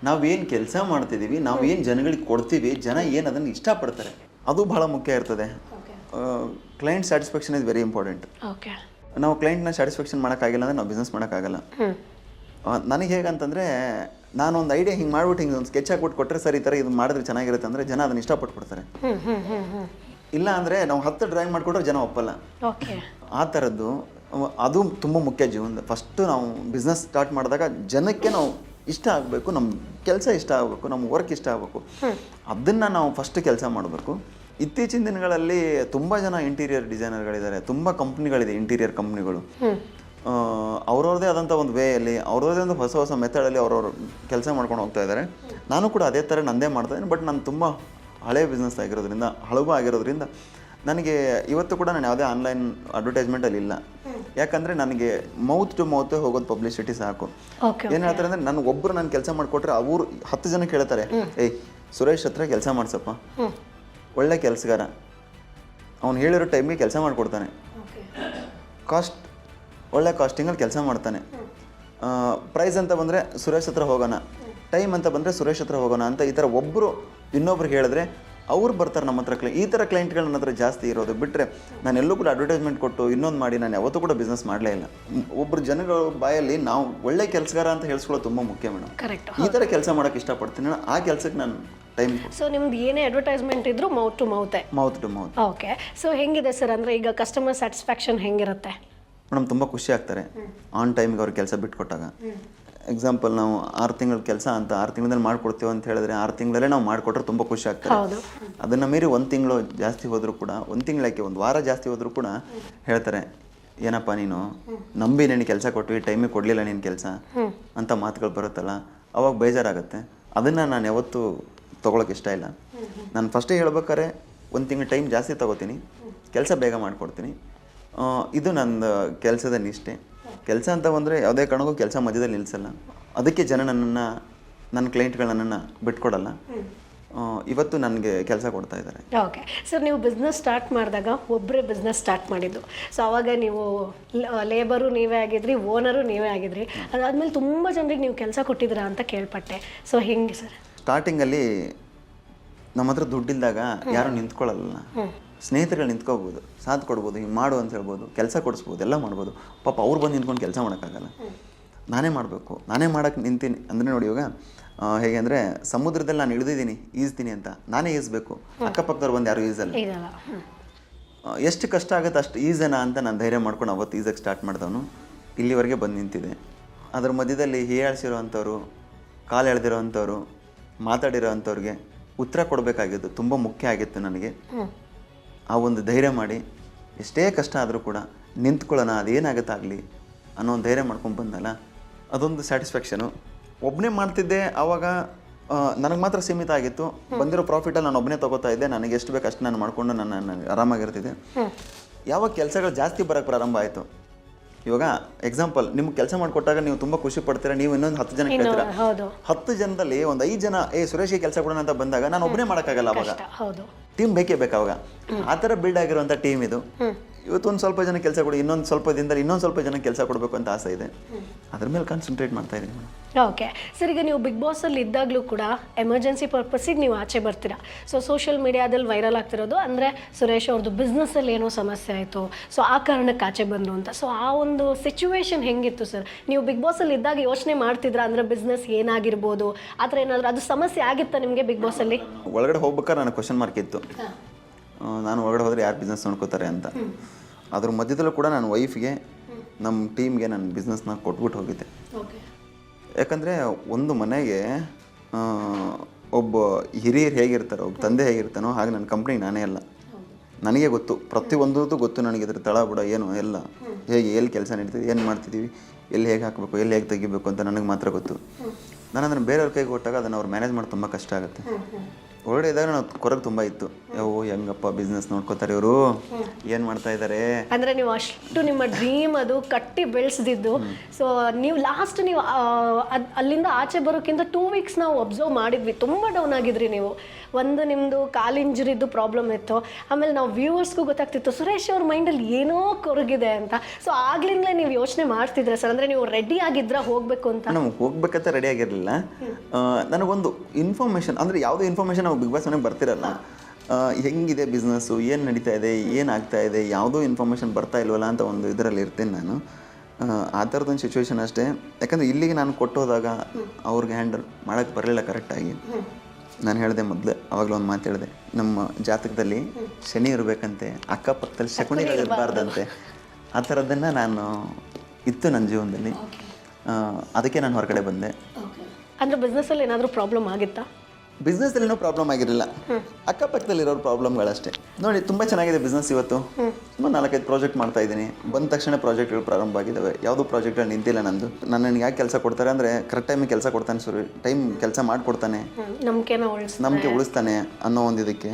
ನಾವೇನು ಕೆಲಸ ಮಾಡ್ತಿದ್ದೀವಿ, ನಾವು ಏನು ಜನಗಳಿಗೆ ಕೊಡ್ತೀವಿ, ಜನ ಏನು ಅದನ್ನು ಇಷ್ಟಪಡ್ತಾರೆ, ಅದು ಬಹಳ ಮುಖ್ಯ ಇರ್ತದೆ. Client satisfaction is very important. Okay. ನಾವು ಕ್ಲೈಂಟ್ನ ಸ್ಯಾಟಿಸ್ಫ್ಯಾಕ್ಷನ್ ಮಾಡೋಕ್ಕಾಗಿಲ್ಲ ಅಂದರೆ ನಾವು ಬಿಸ್ನೆಸ್ ಮಾಡೋಕ್ಕಾಗಲ್ಲ. ನನಗೆ ಹೇಗಂತಂದರೆ ನಾನೊಂದು ಐಡಿಯಾ ಹಿಂಗೆ ಮಾಡ್ಬಿಟ್ಟು ಹಿಂಗೆ ಒಂದು ಸ್ಕೆಚ್ ಹಾಕ್ಬಿಟ್ಟು ಕೊಟ್ಟರೆ ಸರ್ ಈ ಥರ ಇದು ಮಾಡಿದ್ರೆ ಚೆನ್ನಾಗಿರುತ್ತೆ ಅಂದರೆ ಜನ ಅದನ್ನು ಇಷ್ಟಪಟ್ಬಿಡ್ತಾರೆ. ಇಲ್ಲ ಅಂದರೆ ನಾವು 10 ಡ್ರಾಯಿಂಗ್ ಮಾಡಿಕೊಟ್ರೆ ಜನ ಒಪ್ಪಲ್ಲ. ಓಕೆ. ಆ ಥರದ್ದು ಅದು ತುಂಬ ಮುಖ್ಯ ಜೀವನದ. ಫಸ್ಟು ನಾವು ಬಿಸ್ನೆಸ್ ಸ್ಟಾರ್ಟ್ ಮಾಡಿದಾಗ ಜನಕ್ಕೆ ನಾವು ಇಷ್ಟ ಆಗಬೇಕು, ನಮ್ಮ ಕೆಲಸ ಇಷ್ಟ ಆಗಬೇಕು, ನಮ್ಮ ವರ್ಕ್ ಇಷ್ಟ ಆಗಬೇಕು. ಅದನ್ನು ನಾವು ಫಸ್ಟ್ ಕೆಲಸ ಮಾಡಬೇಕು. ಇತ್ತೀಚಿನ ದಿನಗಳಲ್ಲಿ ತುಂಬ ಜನ ಇಂಟೀರಿಯರ್ ಡಿಸೈನರ್ಗಳಿದ್ದಾರೆ, ತುಂಬ ಕಂಪ್ನಿಗಳಿದೆ ಇಂಟೀರಿಯರ್ ಕಂಪ್ನಿಗಳು. ಅವ್ರವ್ರದ್ದೇ ಆದಂಥ ಒಂದು ವೇಯಲ್ಲಿ, ಅವ್ರವ್ರದ್ದೇ ಒಂದು ಹೊಸ ಹೊಸ ಮೆಥಡಲ್ಲಿ ಅವ್ರವ್ರು ಕೆಲಸ ಮಾಡ್ಕೊಂಡು ಹೋಗ್ತಾ ಇದ್ದಾರೆ. ನಾನು ಕೂಡ ಅದೇ ಥರ ನಂದೇ ಮಾಡ್ತಾಯಿದ್ದೀನಿ. ಬಟ್ ನಾನು ತುಂಬ ಹಳೆ ಬಿಸ್ನೆಸ್ ಆಗಿರೋದ್ರಿಂದ, ಹಳಬ ಆಗಿರೋದ್ರಿಂದ ನನಗೆ ಇವತ್ತು ಕೂಡ ನಾನು ಯಾವುದೇ ಆನ್ಲೈನ್ ಅಡ್ವರ್ಟೈಸ್ಮೆಂಟಲ್ಲಿ ಇಲ್ಲ. ಯಾಕಂದರೆ ನನಗೆ ಮೌತ್ ಟು ಮೌತ್ ಹೋಗೋದು ಪಬ್ಲಿಸಿಟಿ ಸಾಕು. ಏನು ಹೇಳ್ತಾರೆ ಅಂದರೆ ನಾನು ಒಬ್ಬರು ನಾನು ಕೆಲಸ ಮಾಡಿಕೊಟ್ರೆ ಅವರು 10 ಜನ ಕೇಳ್ತಾರೆ, ಏಯ್ ಸುರೇಶ್ ಹತ್ರ ಕೆಲಸ ಮಾಡಿಸಪ್ಪ, ಒಳ್ಳೆ ಕೆಲಸಗಾರ, ಅವ್ನು ಹೇಳಿರೋ ಟೈಮಿಗೆ ಕೆಲಸ ಮಾಡಿಕೊಡ್ತಾನೆ, ಒಳ್ಳೆ ಕಾಸ್ಟಿಂಗಲ್ಲಿ ಕೆಲಸ ಮಾಡ್ತಾನೆ, ಪ್ರೈಸ್ ಅಂತ ಬಂದರೆ ಸುರೇಶ್ ಹತ್ರ ಹೋಗೋಣ, ಟೈಮ್ ಅಂತ ಬಂದರೆ ಸುರೇಶ್ ಹತ್ರ ಹೋಗೋಣ ಅಂತ ಈ ಥರ ಒಬ್ಬರು ಇನ್ನೊಬ್ರಿಗೆ ಹೇಳಿದ್ರೆ ಅವ್ರು ಬರ್ತಾರೆ ನಮ್ಮ ಹತ್ರ. ಈ ಥರ ಕ್ಲೈಂಟ್ಗಳು ನನ್ನ ಹತ್ರ ಜಾಸ್ತಿ ಇರೋದು ಬಿಟ್ಟರೆ ನಾನೆಲ್ಲೂ ಕೂಡ ಅಡ್ವರ್ಟೈಸ್ಮೆಂಟ್ ಕೊಟ್ಟು ಇನ್ನೊಂದು ಮಾಡಿ ನಾನು ಯಾವತ್ತೂ ಕೂಡ ಬಿಸ್ನೆಸ್ ಮಾಡಲೇ ಇಲ್ಲ. ಒಬ್ಬರು ಜನಗಳ ಬಾಯಲ್ಲಿ ನಾವು ಒಳ್ಳೆ ಕೆಲಸಗಾರ ಅಂತ ಹೇಳಿಸ್ಕೊಳ್ಳೋದು ತುಂಬ ಮುಖ್ಯ ಮೇಡಮ್. ಕರೆಕ್ಟ್. ಈ ಥರ ಕೆಲಸ ಮಾಡೋಕ್ಕೆ ಇಷ್ಟಪಡ್ತೀನಿ ನಾನು. ಆ ಕೆಲಸಕ್ಕೆ ನಾನು ಟೈಮ್. ಸೊ ನಿಮ್ದು ಏನೇ ಅಡ್ವರ್ಟೈಸ್ಮೆಂಟ್ ಇದ್ರೂ mouth to mouth. Okay. So ಹೆಂಗಿದೆ ಸರ್? ಅಂದರೆ ಈಗ ಕಸ್ಟಮರ್ ಸ್ಯಾಟಿಸ್ಫ್ಯಾಕ್ಷನ್ ಹೆಂಗಿರುತ್ತೆ? ಮೇಡಮ್ ತುಂಬ ಖುಷಿ ಆಗ್ತಾರೆ ಆನ್ ಟೈಮಿಗೆ ಅವ್ರು ಕೆಲಸ ಬಿಟ್ಕೊಟ್ಟಾಗ. ಎಕ್ಸಾಂಪಲ್ ನಾವು 6 ತಿಂಗಳ ಕೆಲಸ ಅಂತ 6 ತಿಂಗಳಲ್ಲಿ ಮಾಡ್ಕೊಡ್ತೀವಿ ಅಂತ ಹೇಳಿದ್ರೆ 6 ತಿಂಗಳಲ್ಲೇ ನಾವು ಮಾಡಿಕೊಟ್ರೆ ತುಂಬ ಖುಷಿ ಆಗ್ತಾರೆ. ಅದನ್ನು ಮೀರಿ 1 ತಿಂಗಳು ಜಾಸ್ತಿ ಹೋದರೂ ಕೂಡ, 1 ತಿಂಗಳಕ್ಕೆ 1 ವಾರ ಜಾಸ್ತಿ ಹೋದರೂ ಕೂಡ ಹೇಳ್ತಾರೆ, ಏನಪ್ಪ ನೀನು ನಂಬಿ ನೀನು ಕೆಲಸ ಕೊಟ್ವಿ, ಟೈಮಿಗೆ ಕೊಡಲಿಲ್ಲ ನೀನು ಕೆಲಸ ಅಂತ ಮಾತುಗಳು ಬರುತ್ತಲ್ಲ, ಅವಾಗ ಬೇಜಾರಾಗುತ್ತೆ. ಅದನ್ನು ನಾನು ಯಾವತ್ತೂ ತೊಗೊಳಕ್ಕೆ ಇಷ್ಟ ಇಲ್ಲ. ನಾನು ಫಸ್ಟೇ ಹೇಳ್ಬೇಕಾದ್ರೆ 1 ತಿಂಗಳು ಟೈಮ್ ಜಾಸ್ತಿ ತೊಗೋತೀನಿ, ಕೆಲಸ ಬೇಗ ಮಾಡಿಕೊಡ್ತೀನಿ. ಇದು ನನ್ನ ಕೆಲಸದ ನಿಷ್ಠೆ. ಕೆಲಸ ಅಂತ ಬಂದರೆ ಯಾವುದೇ ಕಾರಣಕ್ಕೂ ಕೆಲಸ ಮಧ್ಯದಲ್ಲಿ ನಿಲ್ಲಿಸಲ್ಲ. ಅದಕ್ಕೆ ಜನ ನನ್ನ ಕ್ಲೈಂಟ್ಗಳು ನನ್ನನ್ನು ಬಿಟ್ಕೊಡಲ್ಲ. ಇವತ್ತು ನನಗೆ ಕೆಲಸ ಕೊಡ್ತಾ ಇದ್ದಾರೆ. Okay sir. ನೀವು ಬಿಸ್ನೆಸ್ ಸ್ಟಾರ್ಟ್ ಮಾಡಿದಾಗ ಒಬ್ಬರೇ ಬಿಸ್ನೆಸ್ ಸ್ಟಾರ್ಟ್ ಮಾಡಿದ್ದು. ಸೊ ಆವಾಗ ನೀವು ಲೇಬರು ನೀವೇ ಆಗಿದ್ರಿ, ಓನರು ನೀವೇ ಆಗಿದ್ರಿ. ಅದಾದಮೇಲೆ ತುಂಬ ಜನರಿಗೆ ನೀವು ಕೆಲಸ ಕೊಟ್ಟಿದ್ದೀರಾ ಅಂತ ಕೇಳ್ಪಟ್ಟೆ. ಸೊ ಹೆಂಗೆ ಸರ್? ಸ್ಟಾರ್ಟಿಂಗಲ್ಲಿ ನಮ್ಮ ಹತ್ರ ದುಡ್ಡಿಲ್ದಾಗ ಯಾರು ನಿಂತ್ಕೊಳ್ಳಲ್ಲ. ಸ್ನೇಹಿತರುಗಳು ನಿಂತ್ಕೋಬೋದು, ಸಾಥ್ ಕೊಡ್ಬೋದು, ಹಿಂಗೆ ಮಾಡು ಅಂತ ಹೇಳ್ಬೋದು, ಕೆಲಸ ಕೊಡಿಸ್ಬೋದು, ಎಲ್ಲ ಮಾಡ್ಬೋದು. ಪಾಪ ಅವ್ರು ಬಂದು ನಿಂತ್ಕೊಂಡು ಕೆಲಸ ಮಾಡೋಕ್ಕಾಗಲ್ಲ. ನಾನೇ ಮಾಡಬೇಕು. ನಾನೇ ಮಾಡೋಕ್ಕೆ ನಿಂತೀನಿ ಅಂದರೆ ನೋಡಿ, ಇವಾಗ ಹೇಗೆ ಅಂದರೆ ಸಮುದ್ರದಲ್ಲಿ ನಾನು ಇಳಿದಿದ್ದೀನಿ ಈಜ್ತೀನಿ ಅಂತ, ನಾನೇ ಈಜ್ಬೇಕು. ಅಕ್ಕಪಕ್ಕದವ್ರು ಬಂದು ಯಾರು ಈಜಲ್ಲ. ಎಷ್ಟು ಕಷ್ಟ ಆಗುತ್ತೆ ಅಷ್ಟು ಈಜನ ಅಂತ ನಾನು ಧೈರ್ಯ ಮಾಡ್ಕೊಂಡು ಅವತ್ತು ಈಜಕ್ಕೆ ಸ್ಟಾರ್ಟ್ ಮಾಡಿದವನು ಇಲ್ಲಿವರೆಗೆ ಬಂದು ನಿಂತಿದೆ. ಅದ್ರ ಮಧ್ಯದಲ್ಲಿ ಹೀಯಾಳಿಸಿರೋ ಅಂಥವ್ರು, ಕಾಲು ಎಳೆದಿರೋ ಅಂಥವ್ರು, ಮಾತಾಡಿರೋ ಅಂಥವ್ರಿಗೆ ಉತ್ತರ ಕೊಡಬೇಕಾಗಿದ್ದು ತುಂಬ ಮುಖ್ಯ ಆಗಿತ್ತು ನನಗೆ. ಆ ಒಂದು ಧೈರ್ಯ ಮಾಡಿ ಎಷ್ಟೇ ಕಷ್ಟ ಆದರೂ ಕೂಡ ನಿಂತ್ಕೊಳ್ಳೋಣ, ಅದೇನಾಗುತ್ತಾಗಲಿ ಅನ್ನೋ ಒಂದು ಧೈರ್ಯ ಮಾಡ್ಕೊಂಡು ಬಂದಲ್ಲ, ಅದೊಂದು ಸ್ಯಾಟಿಸ್ಫ್ಯಾಕ್ಷನು. ಒಬ್ಬನೇ ಮಾಡ್ತಿದ್ದೆ ಆವಾಗ, ನನಗೆ ಮಾತ್ರ ಸೀಮಿತ ಆಗಿತ್ತು. ಬಂದಿರೋ ಪ್ರಾಫಿಟಲ್ಲಿ ನಾನು ಒಬ್ಬನೇ ತೊಗೋತಾ ಇದ್ದೆ. ನನಗೆ ಎಷ್ಟು ಬೇಕು ಅಷ್ಟು ನಾನು ಮಾಡಿಕೊಂಡು ನಾನು ಆರಾಮಾಗಿರ್ತಿದ್ದೆ. ಯಾವಾಗ ಕೆಲಸಗಳು ಜಾಸ್ತಿ ಬರೋಕ್ಕೆ ಪ್ರಾರಂಭ ಆಯಿತು, ಇವಾಗ ಎಕ್ಸಾಂಪಲ್ ನಿಮ್ಗೆ ಕೆಲಸ ಮಾಡಿಕೊಟ್ಟಾಗ ನೀವು ತುಂಬ ಖುಷಿ ಪಡ್ತೀರಾ, ನೀವು ಇನ್ನೊಂದು 10 ಜನ ಕೇಳ್ತೀರಾ. 10 ಜನದಲ್ಲಿ ಒಂದು 5 ಜನ ಸುರೇಶ್ಗೆ ಕೆಲಸ ಕೊಡೋಣ ಅಂತ ಬಂದಾಗ ನಾನು ಒಬ್ಬನೇ ಮಾಡೋಕ್ಕಾಗಲ್ಲ. ಅವಾಗ ಟೀಮ್ ಬೇಕೇ ಬೇಕು. ಅವಾಗ ಆ ಥರ ಬಿಲ್ಡ್ ಆಗಿರುವಂಥ ಟೀಮ್ ಇದು. ಇವತ್ತೊಂದು ಸ್ವಲ್ಪ ಜನ ಕೆಲಸ ಕೊಡಿ, ಇನ್ನೊಂದು ಸ್ವಲ್ಪ ದಿನದಲ್ಲಿ ಇನ್ನೊಂದು ಸ್ವಲ್ಪ ಜನ ಕೆಲಸ ಕೊಡಬೇಕು ಅಂತ ಆಸೆ ಇದೆ. ಅದ್ರ ಮೇಲೆ ಕಾನ್ಸಂಟ್ರೇಟ್ ಮಾಡ್ತಾ ಇದ್ದೀನಿ ಮೇಡಮ್. ಓಕೆ ಸರ್, ಈಗ ನೀವು ಬಿಗ್ ಬಾಸಲ್ಲಿ ಇದ್ದಾಗಲೂ ಕೂಡ ಎಮರ್ಜೆನ್ಸಿ ಪರ್ಪಸ್ಸಿಗೆ ನೀವು ಆಚೆ ಬರ್ತೀರಾ. ಸೊ ಸೋಷಿಯಲ್ ಮೀಡಿಯಾದಲ್ಲಿ ವೈರಲ್ ಆಗ್ತಿರೋದು ಅಂದರೆ ಸುರೇಶ್ ಅವ್ರದ್ದು ಬಿಸ್ನೆಸ್ಸಲ್ಲಿ ಏನೋ ಸಮಸ್ಯೆ ಆಯಿತು, ಸೊ ಆ ಕಾರಣಕ್ಕೆ ಆಚೆ ಬಂದರು ಅಂತ. ಸೊ ಆ ಒಂದು ಸಿಚುವೇಶನ್ ಹೆಂಗಿತ್ತು ಸರ್? ನೀವು ಬಿಗ್ ಬಾಸಲ್ಲಿ ಇದ್ದಾಗ ಯೋಚನೆ ಮಾಡ್ತಿದ್ರಾ ಅಂದರೆ ಬಿಸ್ನೆಸ್ ಏನಾಗಿರ್ಬೋದು ಆ ಥರ ಏನಾದರೂ ಅದು ಸಮಸ್ಯೆ ಆಗಿತ್ತಾ ನಿಮಗೆ ಬಿಗ್ ಬಾಸಲ್ಲಿ? ಒಳಗಡೆ ಹೋಗ್ಬೇಕಾದ್ರೆ ನನಗೆ ಕ್ವಶನ್ ಮಾರ್ಕ್ ಇತ್ತು, ನಾನು ಒಳಗಡೆ ಹೋದರೆ ಯಾರು ಬಿಸ್ನೆಸ್ ನೋಡ್ಕೋತಾರೆ ಅಂತ. ಅದ್ರ ಮಧ್ಯದಲ್ಲೂ ಕೂಡ ನನ್ನ ವೈಫ್ಗೆ, ನಮ್ಮ ಟೀಮ್ಗೆ ನನ್ನ ಬಿಸ್ನೆಸ್ನ ಕೊಟ್ಬಿಟ್ಟು ಹೋಗಿದ್ದೆ. ಯಾಕಂದರೆ ಒಂದು ಮನೆಗೆ ಒಬ್ಬ ಹಿರಿಯರು ಹೇಗಿರ್ತಾರೋ, ಒಬ್ಬ ತಂದೆ ಹೇಗಿರ್ತಾನೋ ಹಾಗೆ ನನ್ನ ಕಂಪ್ನಿಗೆ ನಾನೇ ಅಲ್ಲ. ನನಗೆ ಗೊತ್ತು, ಪ್ರತಿಯೊಂದರದ್ದು ಗೊತ್ತು ನನಗೆ, ಇದ್ರ ತಳ ಬುಡ ಏನು ಎಲ್ಲ, ಹೇಗೆ ಎಲ್ಲಿ ಕೆಲಸ ನಡೀತಿದೆ, ಏನು ಮಾಡ್ತಿದ್ದೀವಿ, ಎಲ್ಲಿ ಹೇಗೆ ಹಾಕಬೇಕು, ಎಲ್ಲಿ ಹೇಗೆ ತೆಗಿಬೇಕು ಅಂತ ನನಗೆ ಮಾತ್ರ ಗೊತ್ತು. ನಾನು ಅದನ್ನು ಬೇರೆಯವ್ರ ಕೈಗೆ ಕೊಟ್ಟಾಗ ಅದನ್ನು ಅವ್ರು ಮ್ಯಾನೇಜ್ ಮಾಡಿ ತುಂಬ ಕಷ್ಟ ಆಗುತ್ತೆ. ಒಳ್ಳೆ ಇದ್ದಾಗ ನಾವು ಕೊರಗೆ ತುಂಬ ಇತ್ತು, ಯಾವ ಹೆಂಗಪ್ಪ ಬಿಸ್ನೆಸ್ ನೋಡ್ಕೋತಾರೆ ಇವರು, ಏನು ಮಾಡ್ತಾ ಇದ್ದಾರೆ ಅಂದರೆ ನೀವು ಅಷ್ಟು ನಿಮ್ಮ ಡ್ರೀಮ್ ಅದು ಕಟ್ಟಿ ಬೆಳೆಸ್ದಿದ್ದು. ಸೊ ನೀವು ಲಾಸ್ಟ್ ನೀವು ಅಲ್ಲಿಂದ ಆಚೆ ಬರೋಕ್ಕಿಂತ 2 ವೀಕ್ಸ್ ನಾವು ಅಬ್ಸರ್ವ್ ಮಾಡಿದ್ವಿ, ತುಂಬ ಡೌನ್ ಆಗಿದ್ರಿ ನೀವು. ಒಂದು ನಿಮ್ಮದು ಕಾಲು ಇಂಜುರಿದ್ದು ಪ್ರಾಬ್ಲಮ್ ಇತ್ತು, ಆಮೇಲೆ ನಾವು ವ್ಯೂವರ್ಸ್ಗೂ ಗೊತ್ತಾಗ್ತಿತ್ತು ಸುರೇಶ್ ಅವ್ರ ಮೈಂಡಲ್ಲಿ ಏನೋ ಕೊರಗಿದೆ ಅಂತ. ಸೊ ಆಗ್ಲಿಂದಲೇ ನೀವು ಯೋಚನೆ ಮಾಡ್ತಿದ್ರೆ ಸರ್, ಅಂದರೆ ನೀವು ರೆಡಿ ಆಗಿದ್ರ ಹೋಗಬೇಕು ಅಂತ? ನಮ್ಗೆ ಹೋಗ್ಬೇಕಂತ ರೆಡಿ ಆಗಿರಲಿಲ್ಲ. ನನಗೊಂದು ಇನ್ಫಾರ್ಮೇಷನ್, ಅಂದರೆ ಯಾವುದೋ ಇನ್ಫಾರ್ಮೇಷನ್ ನಾವು ಬಿಗ್ ಬಾಸ್ ಮನೆಗೆ ಬರ್ತಿರಲ್ಲ, ಹೆಂಗಿದೆ ಬಿಸ್ನೆಸ್ಸು, ಏನು ನಡೀತಾ ಇದೆ, ಏನಾಗ್ತಾ ಇದೆ, ಯಾವುದೋ ಇನ್ಫಾರ್ಮೇಷನ್ ಬರ್ತಾ ಇಲ್ವಲ್ಲ ಅಂತ ಒಂದು ಇದರಲ್ಲಿ ಇರ್ತೀನಿ ನಾನು. ಆ ಥರದೊಂದು ಸಿಚುವೇಶನ್ ಅಷ್ಟೇ. ಯಾಕಂದರೆ ಇಲ್ಲಿಗೆ ನಾನು ಕೊಟ್ಟೋದಾಗ ಅವ್ರಿಗೆ ಹ್ಯಾಂಡಲ್ ಮಾಡೋಕ್ಕೆ ಬರಲಿಲ್ಲ ಕರೆಕ್ಟಾಗಿ. ನಾನು ಹೇಳಿದೆ ಮೊದಲೇ, ಅವಾಗಲೂ ಒಂದು ಮಾತು ಹೇಳಿದೆ, ನಮ್ಮ ಜಾತಕದಲ್ಲಿ ಶನಿ ಇರಬೇಕಂತೆ, ಅಕ್ಕಪಕ್ಕದಲ್ಲಿ ಶಕುನಿಗಳು ಇರಬಾರ್ದಂತೆ. ಆ ಥರದ್ದನ್ನು ನಾನು ಇತ್ತು ನನ್ನ ಜೀವನದಲ್ಲಿ. ಅದಕ್ಕೆ ನಾನು ಹೊರಗಡೆ ಬಂದೆ. ಅಂದರೆ ಬಿಸ್ನೆಸ್ಸಲ್ಲಿ ಏನಾದರೂ ಪ್ರಾಬ್ಲಮ್ ಆಗಿತ್ತಾ? ಬಿಸ್ನೆಸ್ಸಲ್ಲಿ ಏನೋ ಪ್ರಾಬ್ಲಮ್ ಆಗಿರಲಿಲ್ಲ, ಅಕ್ಕಪಕ್ಕದಲ್ಲಿರೋರು ಪ್ರಾಬ್ಲಮ್ಗಳಷ್ಟೇ. ನೋಡಿ, ತುಂಬ ಚೆನ್ನಾಗಿದೆ ಬಿಸ್ನೆಸ್ ಇವತ್ತು. ಸುಮ್ಮನೆ 4-5 ಪ್ರಾಜೆಕ್ಟ್ ಮಾಡ್ತಾ ಇದ್ದೀನಿ. ಬಂದ ತಕ್ಷಣ ಪ್ರಾಜೆಕ್ಟ್ಗಳು ಪ್ರಾರಂಭ ಆಗಿದ್ದಾವೆ. ಯಾವುದೋ ಪ್ರಾಜೆಕ್ಟಲ್ಲಿ ನಿಂತಿಲ್ಲ ನಂದು. ನನಗೆ ಯಾಕೆ ಕೆಲಸ ಕೊಡ್ತಾರೆ ಅಂದರೆ ಕರೆಕ್ಟ್ ಟೈಮಿಗೆ ಕೆಲಸ ಕೊಡ್ತಾನೆ, ಟೈಮ್ ಕೆಲಸ ಮಾಡಿಕೊಡ್ತಾನೆ, ನಂಬಿಕೆ ಉಳಿಸ್ತಾನೆ ಅನ್ನೋ ಒಂದು ಇದಕ್ಕೆ.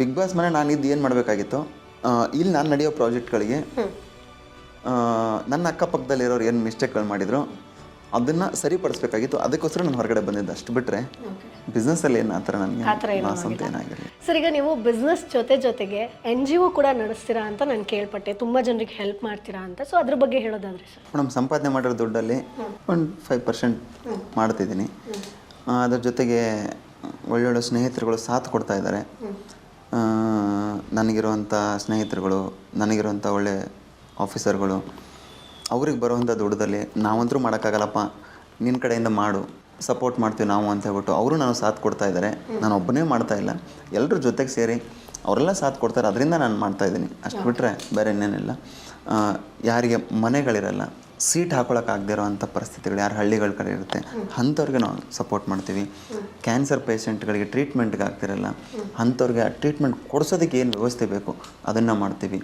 ಬಿಗ್ ಬಾಸ್ ಮನೆ ನಾನು ಇದ್ದು ಏನು ಮಾಡಬೇಕಾಗಿತ್ತು, ಇಲ್ಲಿ ನಾನು ನಡೆಯೋ ಪ್ರಾಜೆಕ್ಟ್ಗಳಿಗೆ ನನ್ನ ಅಕ್ಕಪಕ್ಕದಲ್ಲಿರೋರು ಏನು ಮಿಸ್ಟೇಕ್ಗಳು ಮಾಡಿದ್ರು ಅದನ್ನು ಸರಿಪಡಿಸ್ಬೇಕಾಗಿತ್ತು. ಅದಕ್ಕೋಸ್ಕರ ನಾನು ಹೊರಗಡೆ ಬಂದಿದ್ದೆ, ಅಷ್ಟು ಬಿಟ್ಟರೆ ಬಿಸ್ನೆಸ್ಸಲ್ಲಿ ಏನು ಆ ಥರ ನನಗೆ ಲಾಸ್ ಅಂತ ಏನಾಗಿರಲಿಲ್ಲ. ಸರ್, ಈಗ ನೀವು ಬಿಸ್ನೆಸ್ ಜೊತೆಗೆ NGO ಕೂಡ ನಡೆಸ್ತೀರಾ ಅಂತ ನಾನು ಕೇಳ್ಪಟ್ಟೆ, ತುಂಬ ಜನರಿಗೆ ಹೆಲ್ಪ್ ಮಾಡ್ತೀರಾ ಅಂತ. ಸೊ ಅದ್ರ ಬಗ್ಗೆ ಹೇಳೋದಾದ್ರೆ ಸರ್? ಮೇಡಮ್, ಸಂಪಾದನೆ ಮಾಡಿರೋ ದುಡ್ಡಲ್ಲಿ ಒಂದು 5% ಮಾಡ್ತಿದ್ದೀನಿ. ಅದ್ರ ಜೊತೆಗೆ ಒಳ್ಳೊಳ್ಳೆ ಸ್ನೇಹಿತರುಗಳು ಸಾಥ್ ಕೊಡ್ತಾ ಇದ್ದಾರೆ. ನನಗಿರುವಂಥ ಸ್ನೇಹಿತರುಗಳು, ನನಗಿರುವಂಥ ಒಳ್ಳೆ ಆಫೀಸರ್ಗಳು, ಅವ್ರಿಗೆ ಬರುವಂಥ ದುಡ್ಡದಲ್ಲಿ ನಾವಂತರೂ ಮಾಡೋಕ್ಕಾಗಲ್ಲಪ್ಪ, ನಿನ್ನ ಕಡೆಯಿಂದ ಮಾಡು, ಸಪೋರ್ಟ್ ಮಾಡ್ತೀವಿ ನಾವು ಅಂತ ಹೇಳ್ಬಿಟ್ಟು ಅವರು ನಾನು ಸಾಥ್ ಕೊಡ್ತಾ ಇದ್ದಾರೆ. ನಾನು ಒಬ್ಬನೇ ಮಾಡ್ತಾ ಇಲ್ಲ, ಎಲ್ಲರೂ ಜೊತೆಗೆ ಸೇರಿ ಅವರೆಲ್ಲ ಸಾಥ್ ಕೊಡ್ತಾರೆ, ಅದರಿಂದ ನಾನು ಮಾಡ್ತಾಯಿದ್ದೀನಿ. ಅಷ್ಟು ಬಿಟ್ಟರೆ ಬೇರೆ ಇನ್ನೇನಿಲ್ಲ. ಯಾರಿಗೆ ಮನೆಗಳಿರಲ್ಲ, ಸೀಟ್ ಹಾಕೊಳ್ಳೋಕ್ಕಾಗದೇ ಇರೋವಂಥ ಪರಿಸ್ಥಿತಿಗಳು ಯಾರು ಹಳ್ಳಿಗಳ ಕಡೆ ಇರುತ್ತೆ ಅಂಥವ್ರಿಗೆ ನಾವು ಸಪೋರ್ಟ್ ಮಾಡ್ತೀವಿ. ಕ್ಯಾನ್ಸರ್ ಪೇಷಂಟ್ಗಳಿಗೆ ಟ್ರೀಟ್ಮೆಂಟ್ಗೆ ಆಗ್ತಿರಲ್ಲ, ಅಂಥವ್ರಿಗೆ ಆ ಟ್ರೀಟ್ಮೆಂಟ್ ಕೊಡಿಸೋದಕ್ಕೆ ಏನು ವ್ಯವಸ್ಥೆ ಬೇಕು ಅದನ್ನು ಮಾಡ್ತೀವಿ.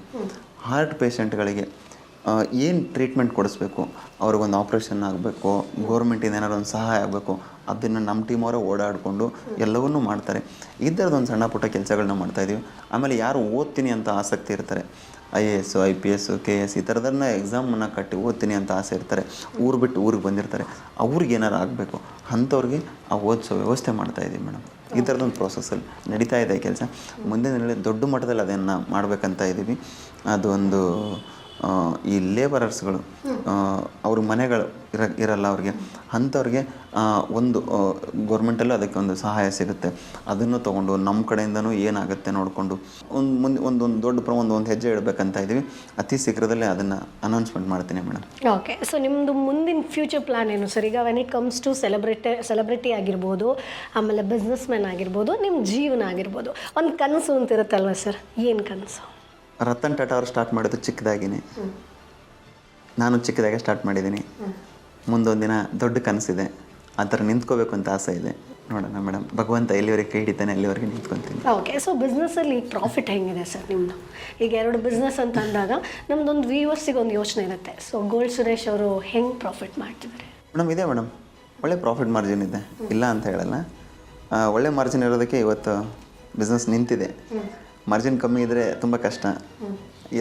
ಹಾರ್ಟ್ ಪೇಷಂಟ್ಗಳಿಗೆ ಏನು ಟ್ರೀಟ್ಮೆಂಟ್ ಕೊಡಿಸ್ಬೇಕು, ಅವ್ರಿಗೊಂದು ಆಪ್ರೇಷನ್ ಆಗಬೇಕು, ಗೌರ್ಮೆಂಟಿಂದ ಏನಾದ್ರು ಒಂದು ಸಹಾಯ ಆಗಬೇಕು, ಅದನ್ನು ನಮ್ಮ ಟೀಮ್ ಅವರೇ ಓಡಾಡಿಕೊಂಡು ಎಲ್ಲವನ್ನೂ ಮಾಡ್ತಾರೆ. ಈ ಥರದೊಂದು ಸಣ್ಣ ಪುಟ್ಟ ಕೆಲಸಗಳನ್ನ ಮಾಡ್ತಾಯಿದ್ದೀವಿ. ಆಮೇಲೆ ಯಾರು ಓದ್ತೀನಿ ಅಂತ ಆಸಕ್ತಿ ಇರ್ತಾರೆ, IAS, IPS, KS ಈ ಥರದನ್ನ ಎಕ್ಸಾಮನ್ನು ಕಟ್ಟಿ ಓದ್ತೀನಿ ಅಂತ ಆಸೆ ಇರ್ತಾರೆ, ಊರು ಬಿಟ್ಟು ಊರಿಗೆ ಬಂದಿರ್ತಾರೆ, ಅವ್ರಿಗೆ ಏನಾರು ಆಗಬೇಕು ಅಂಥವ್ರಿಗೆ ಆ ಓದಿಸೋ ವ್ಯವಸ್ಥೆ ಮಾಡ್ತಾಯಿದ್ದೀವಿ ಮೇಡಮ್. ಈ ಥರದೊಂದು ಪ್ರೋಸೆಸ್ಸಲ್ಲಿ ನಡೀತಾ ಇದೆ ಕೆಲಸ. ಮುಂದೆ ದೊಡ್ಡ ಮಟ್ಟದಲ್ಲಿ ಅದನ್ನು ಮಾಡಬೇಕಂತ ಇದ್ದೀವಿ. ಅದು ಒಂದು ಈ ಲೇಬರರ್ಸ್ಗಳು, ಅವ್ರ ಮನೆಗಳು ಇರಲ್ಲ ಅವ್ರಿಗೆ, ಅಂಥವ್ರಿಗೆ ಒಂದು ಗೌರ್ಮೆಂಟಲ್ಲೂ ಅದಕ್ಕೆ ಒಂದು ಸಹಾಯ ಸಿಗುತ್ತೆ. ಅದನ್ನು ತೊಗೊಂಡು ನಮ್ಮ ಕಡೆಯಿಂದನೂ ಏನಾಗುತ್ತೆ ನೋಡಿಕೊಂಡು ಒಂದು ದೊಡ್ಡ ಒಂದು ಹೆಜ್ಜೆ ಇಡಬೇಕಂತ ಇದ್ದೀವಿ. ಅತಿ ಶೀಘ್ರದಲ್ಲೇ ಅದನ್ನು ಅನೌನ್ಸ್ಮೆಂಟ್ ಮಾಡ್ತೀನಿ ಮೇಡಮ್. ಓಕೆ, ಸೊ ನಿಮ್ಮದು ಮುಂದಿನ ಫ್ಯೂಚರ್ ಪ್ಲ್ಯಾನ್ ಏನು ಸರ್? ಈಗ when it comes to celebrity ಆಗಿರ್ಬೋದು, ಆಮೇಲೆ ಬಿಸ್ನೆಸ್ ಮ್ಯಾನ್ ಆಗಿರ್ಬೋದು, ನಿಮ್ಮ ಜೀವನ ಆಗಿರ್ಬೋದು, ಒಂದು ಕನಸು ಅಂತ ಇರುತ್ತಲ್ವ ಸರ್? ಏನು ಕನಸು? ರತನ್ ಟಾಟಾ ಅವರು ಸ್ಟಾರ್ಟ್ ಮಾಡೋದು ಚಿಕ್ಕದಾಗಿನೇ, ನಾನು ಚಿಕ್ಕದಾಗೆ ಸ್ಟಾರ್ಟ್ ಮಾಡಿದ್ದೀನಿ. ಮುಂದೊಂದು ದಿನ ದೊಡ್ಡ ಕನಸಿದೆ, ಆ ಥರ ನಿಂತ್ಕೋಬೇಕು ಅಂತ ಆಸೆ ಇದೆ. ನೋಡೋಣ ಮೇಡಮ್, ಭಗವಂತ ಎಲ್ಲಿವರೆಗೆ ಕೈ ಹಿಡಿತಾನೆ ಅಲ್ಲಿವರೆಗೆ ನಿಂತ್ಕೊತೀನಿ. ಓಕೆ, ಸೊ ಬಿಸ್ನೆಸ್ಸಲ್ಲಿ ಪ್ರಾಫಿಟ್ ಹೆಂಗಿದೆ ಸರ್ ನಿಮ್ಮದು? ಈಗ 2 ಬಿಸ್ನೆಸ್ ಅಂತ ಅಂದಾಗ ನಮ್ಮದೊಂದು ವ್ಯೂವರ್ಸಿಗೆ ಒಂದು ಯೋಚನೆ ಇರುತ್ತೆ, ಸೊ ಗೋಲ್ಡ್ ಸುರೇಶ್ ಅವರು ಹೆಂಗೆ ಪ್ರಾಫಿಟ್ ಮಾಡ್ತಿದ್ದಾರೆ? ಮೇಡಮ್ ಇದೆ ಮೇಡಮ್, ಒಳ್ಳೆ ಪ್ರಾಫಿಟ್ ಮಾರ್ಜಿನ್ ಇದೆ, ಇಲ್ಲ ಅಂತ ಹೇಳಲ್ಲ. ಒಳ್ಳೆ ಮಾರ್ಜಿನ್ ಇರೋದಕ್ಕೆ ಇವತ್ತು ಬಿಸ್ನೆಸ್ ನಿಂತಿದೆ. ಮಾರ್ಜಿನ್ ಕಮ್ಮಿ ಇದ್ದರೆ ತುಂಬ ಕಷ್ಟ.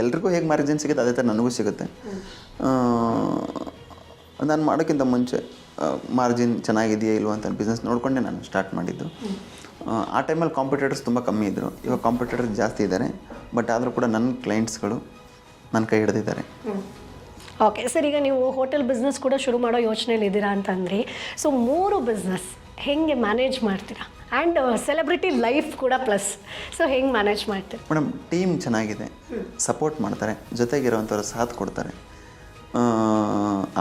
ಎಲ್ರಿಗೂ ಹೇಗೆ ಮಾರ್ಜಿನ್ ಸಿಗುತ್ತೆ ಅದೇ ಥರ ನನಗೂ ಸಿಗುತ್ತೆ. ನಾನು ಮಾಡೋಕ್ಕಿಂತ ಮುಂಚೆ ಮಾರ್ಜಿನ್ ಚೆನ್ನಾಗಿದೆಯಾ ಇಲ್ವೋ ಅಂತ ಬಿಸ್ನೆಸ್ ನೋಡಿಕೊಂಡೆ ನಾನು ಸ್ಟಾರ್ಟ್ ಮಾಡಿದ್ದು. ಆ ಟೈಮಲ್ಲಿ ಕಾಂಪಿಟೇಟರ್ಸ್ ತುಂಬ ಕಮ್ಮಿ ಇದ್ದರು, ಇವಾಗ ಕಾಂಪಿಟೇಟರ್ಸ್ ಜಾಸ್ತಿ ಇದ್ದಾರೆ. ಬಟ್ ಆದರೂ ಕೂಡ ನನ್ನ ಕ್ಲೈಂಟ್ಸ್ಗಳು ನನ್ನ ಕೈ ಹಿಡಿದಿದ್ದಾರೆ. ಓಕೆ ಸರ್, ಈಗ ನೀವು ಹೋಟೆಲ್ ಬಿಸ್ನೆಸ್ ಕೂಡ ಶುರು ಮಾಡೋ ಯೋಚನೆಯಲ್ಲಿ ಇದ್ದೀರಾ ಅಂತಂದ್ರಿ. ಸೊ 3 ಬಿಸ್ನೆಸ್ ಹೆಂಗೆ ಮ್ಯಾನೇಜ್ ಮಾಡ್ತೀರಾ? ಆ್ಯಂಡ್ ಸೆಲೆಬ್ರಿಟಿ ಲೈಫ್ ಕೂಡ ಪ್ಲಸ್. ಸೊ ಹೆಂಗೆ ಮ್ಯಾನೇಜ್ ಮಾಡ್ತೀರಾ? ಮೇಡಮ್, ಟೀಮ್ ಚೆನ್ನಾಗಿದೆ, ಸಪೋರ್ಟ್ ಮಾಡ್ತಾರೆ, ಜೊತೆಗಿರೋವಂಥವ್ರು ಸಾಥ್ ಕೊಡ್ತಾರೆ.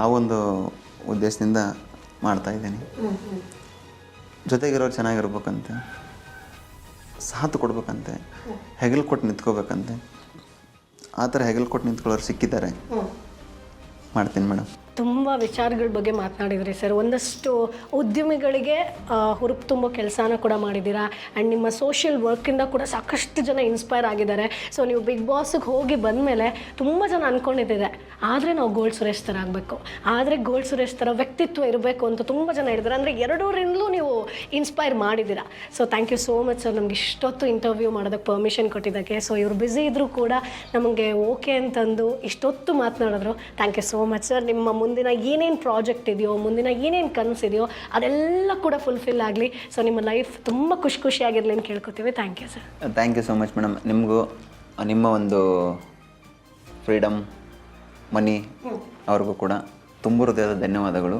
ಆ ಒಂದು ಉದ್ದೇಶದಿಂದ ಮಾಡ್ತಾಯಿದ್ದೀನಿ. ಜೊತೆಗಿರೋರು ಚೆನ್ನಾಗಿರ್ಬೇಕಂತೆ, ಸಾಥ್ ಕೊಡ್ಬೇಕಂತೆ, ಹೆಗಲು ಕೊಟ್ಟು ನಿಂತ್ಕೋಬೇಕಂತೆ. ಆ ಥರ ಹೆಗಲು ಕೊಟ್ಟು ನಿಂತ್ಕೊಳ್ಳೋರು ಸಿಕ್ಕಿದ್ದಾರೆ, ಮಾಡ್ತೀನಿ ಮೇಡಮ್. ತುಂಬ ವಿಚಾರಗಳ ಬಗ್ಗೆ ಮಾತನಾಡಿದ್ರಿ ಸರ್. ಒಂದಷ್ಟು ಉದ್ಯಮಿಗಳಿಗೆ ಹುರುಪು ತುಂಬೋ ಕೆಲಸನ ಕೂಡ ಮಾಡಿದ್ದೀರಾ. ಆ್ಯಂಡ್ ನಿಮ್ಮ ಸೋಷಿಯಲ್ ವರ್ಕಿಂದ ಕೂಡ ಸಾಕಷ್ಟು ಜನ ಇನ್ಸ್ಪೈರ್ ಆಗಿದ್ದಾರೆ. ಸೊ ನೀವು ಬಿಗ್ ಬಾಸ್ಗೆ ಹೋಗಿ ಬಂದಮೇಲೆ ತುಂಬ ಜನ ಅಂದ್ಕೊಂಡಿದ್ದಾರೆ, ಆದರೆ ನಾವು ಗೋಲ್ಡ್ ಸುರೇಶ್ ಥರ ಆಗಬೇಕು, ಆದರೆ ಗೋಲ್ಡ್ ಸುರೇಶ್ ಥರ ವ್ಯಕ್ತಿತ್ವ ಇರಬೇಕು ಅಂತ ತುಂಬ ಜನ ಹೇಳಿದ್ದಾರೆ. ಅಂದರೆ ಎರಡೂರಿಂದಲೂ ನೀವು ಇನ್ಸ್ಪೈರ್ ಮಾಡಿದ್ದೀರಾ. So thank you so much sir, ನಮ್ಗೆ ಇಷ್ಟೊತ್ತು ಇಂಟರ್ವ್ಯೂ ಮಾಡೋದಕ್ಕೆ ಪರ್ಮಿಷನ್ ಕೊಟ್ಟಿದ್ದಕ್ಕೆ. ಸೊ ಇವರು ಬ್ಯುಸಿ ಇದ್ದರೂ ಕೂಡ ನಮಗೆ ಓಕೆ ಅಂತಂದು ಇಷ್ಟೊತ್ತು ಮಾತನಾಡಿದ್ರು. Thank you so much sir. ನಿಮ್ಮ ಮುಂದಿನ ಏನೇನು ಪ್ರಾಜೆಕ್ಟ್ ಇದೆಯೋ, ಮುಂದಿನ ಏನೇನು ಕನಸಿದೆಯೋ ಅದೆಲ್ಲ ಕೂಡ ಫುಲ್ಫಿಲ್ ಆಗಲಿ. ಸೊ ನಿಮ್ಮ ಲೈಫ್ ತುಂಬ ಖುಷಿಯಾಗಿರಲಿ ಅಂತ ಕೇಳ್ಕೊತೀವಿ. Thank you sir. Thank you so much madam. ನಿಮಗೂ ನಿಮ್ಮ ಒಂದು ಫ್ರೀಡಮ್ ಮನಿ ಅವ್ರಿಗೂ ಕೂಡ ತುಂಬ ಹೃದಯದ ಧನ್ಯವಾದಗಳು.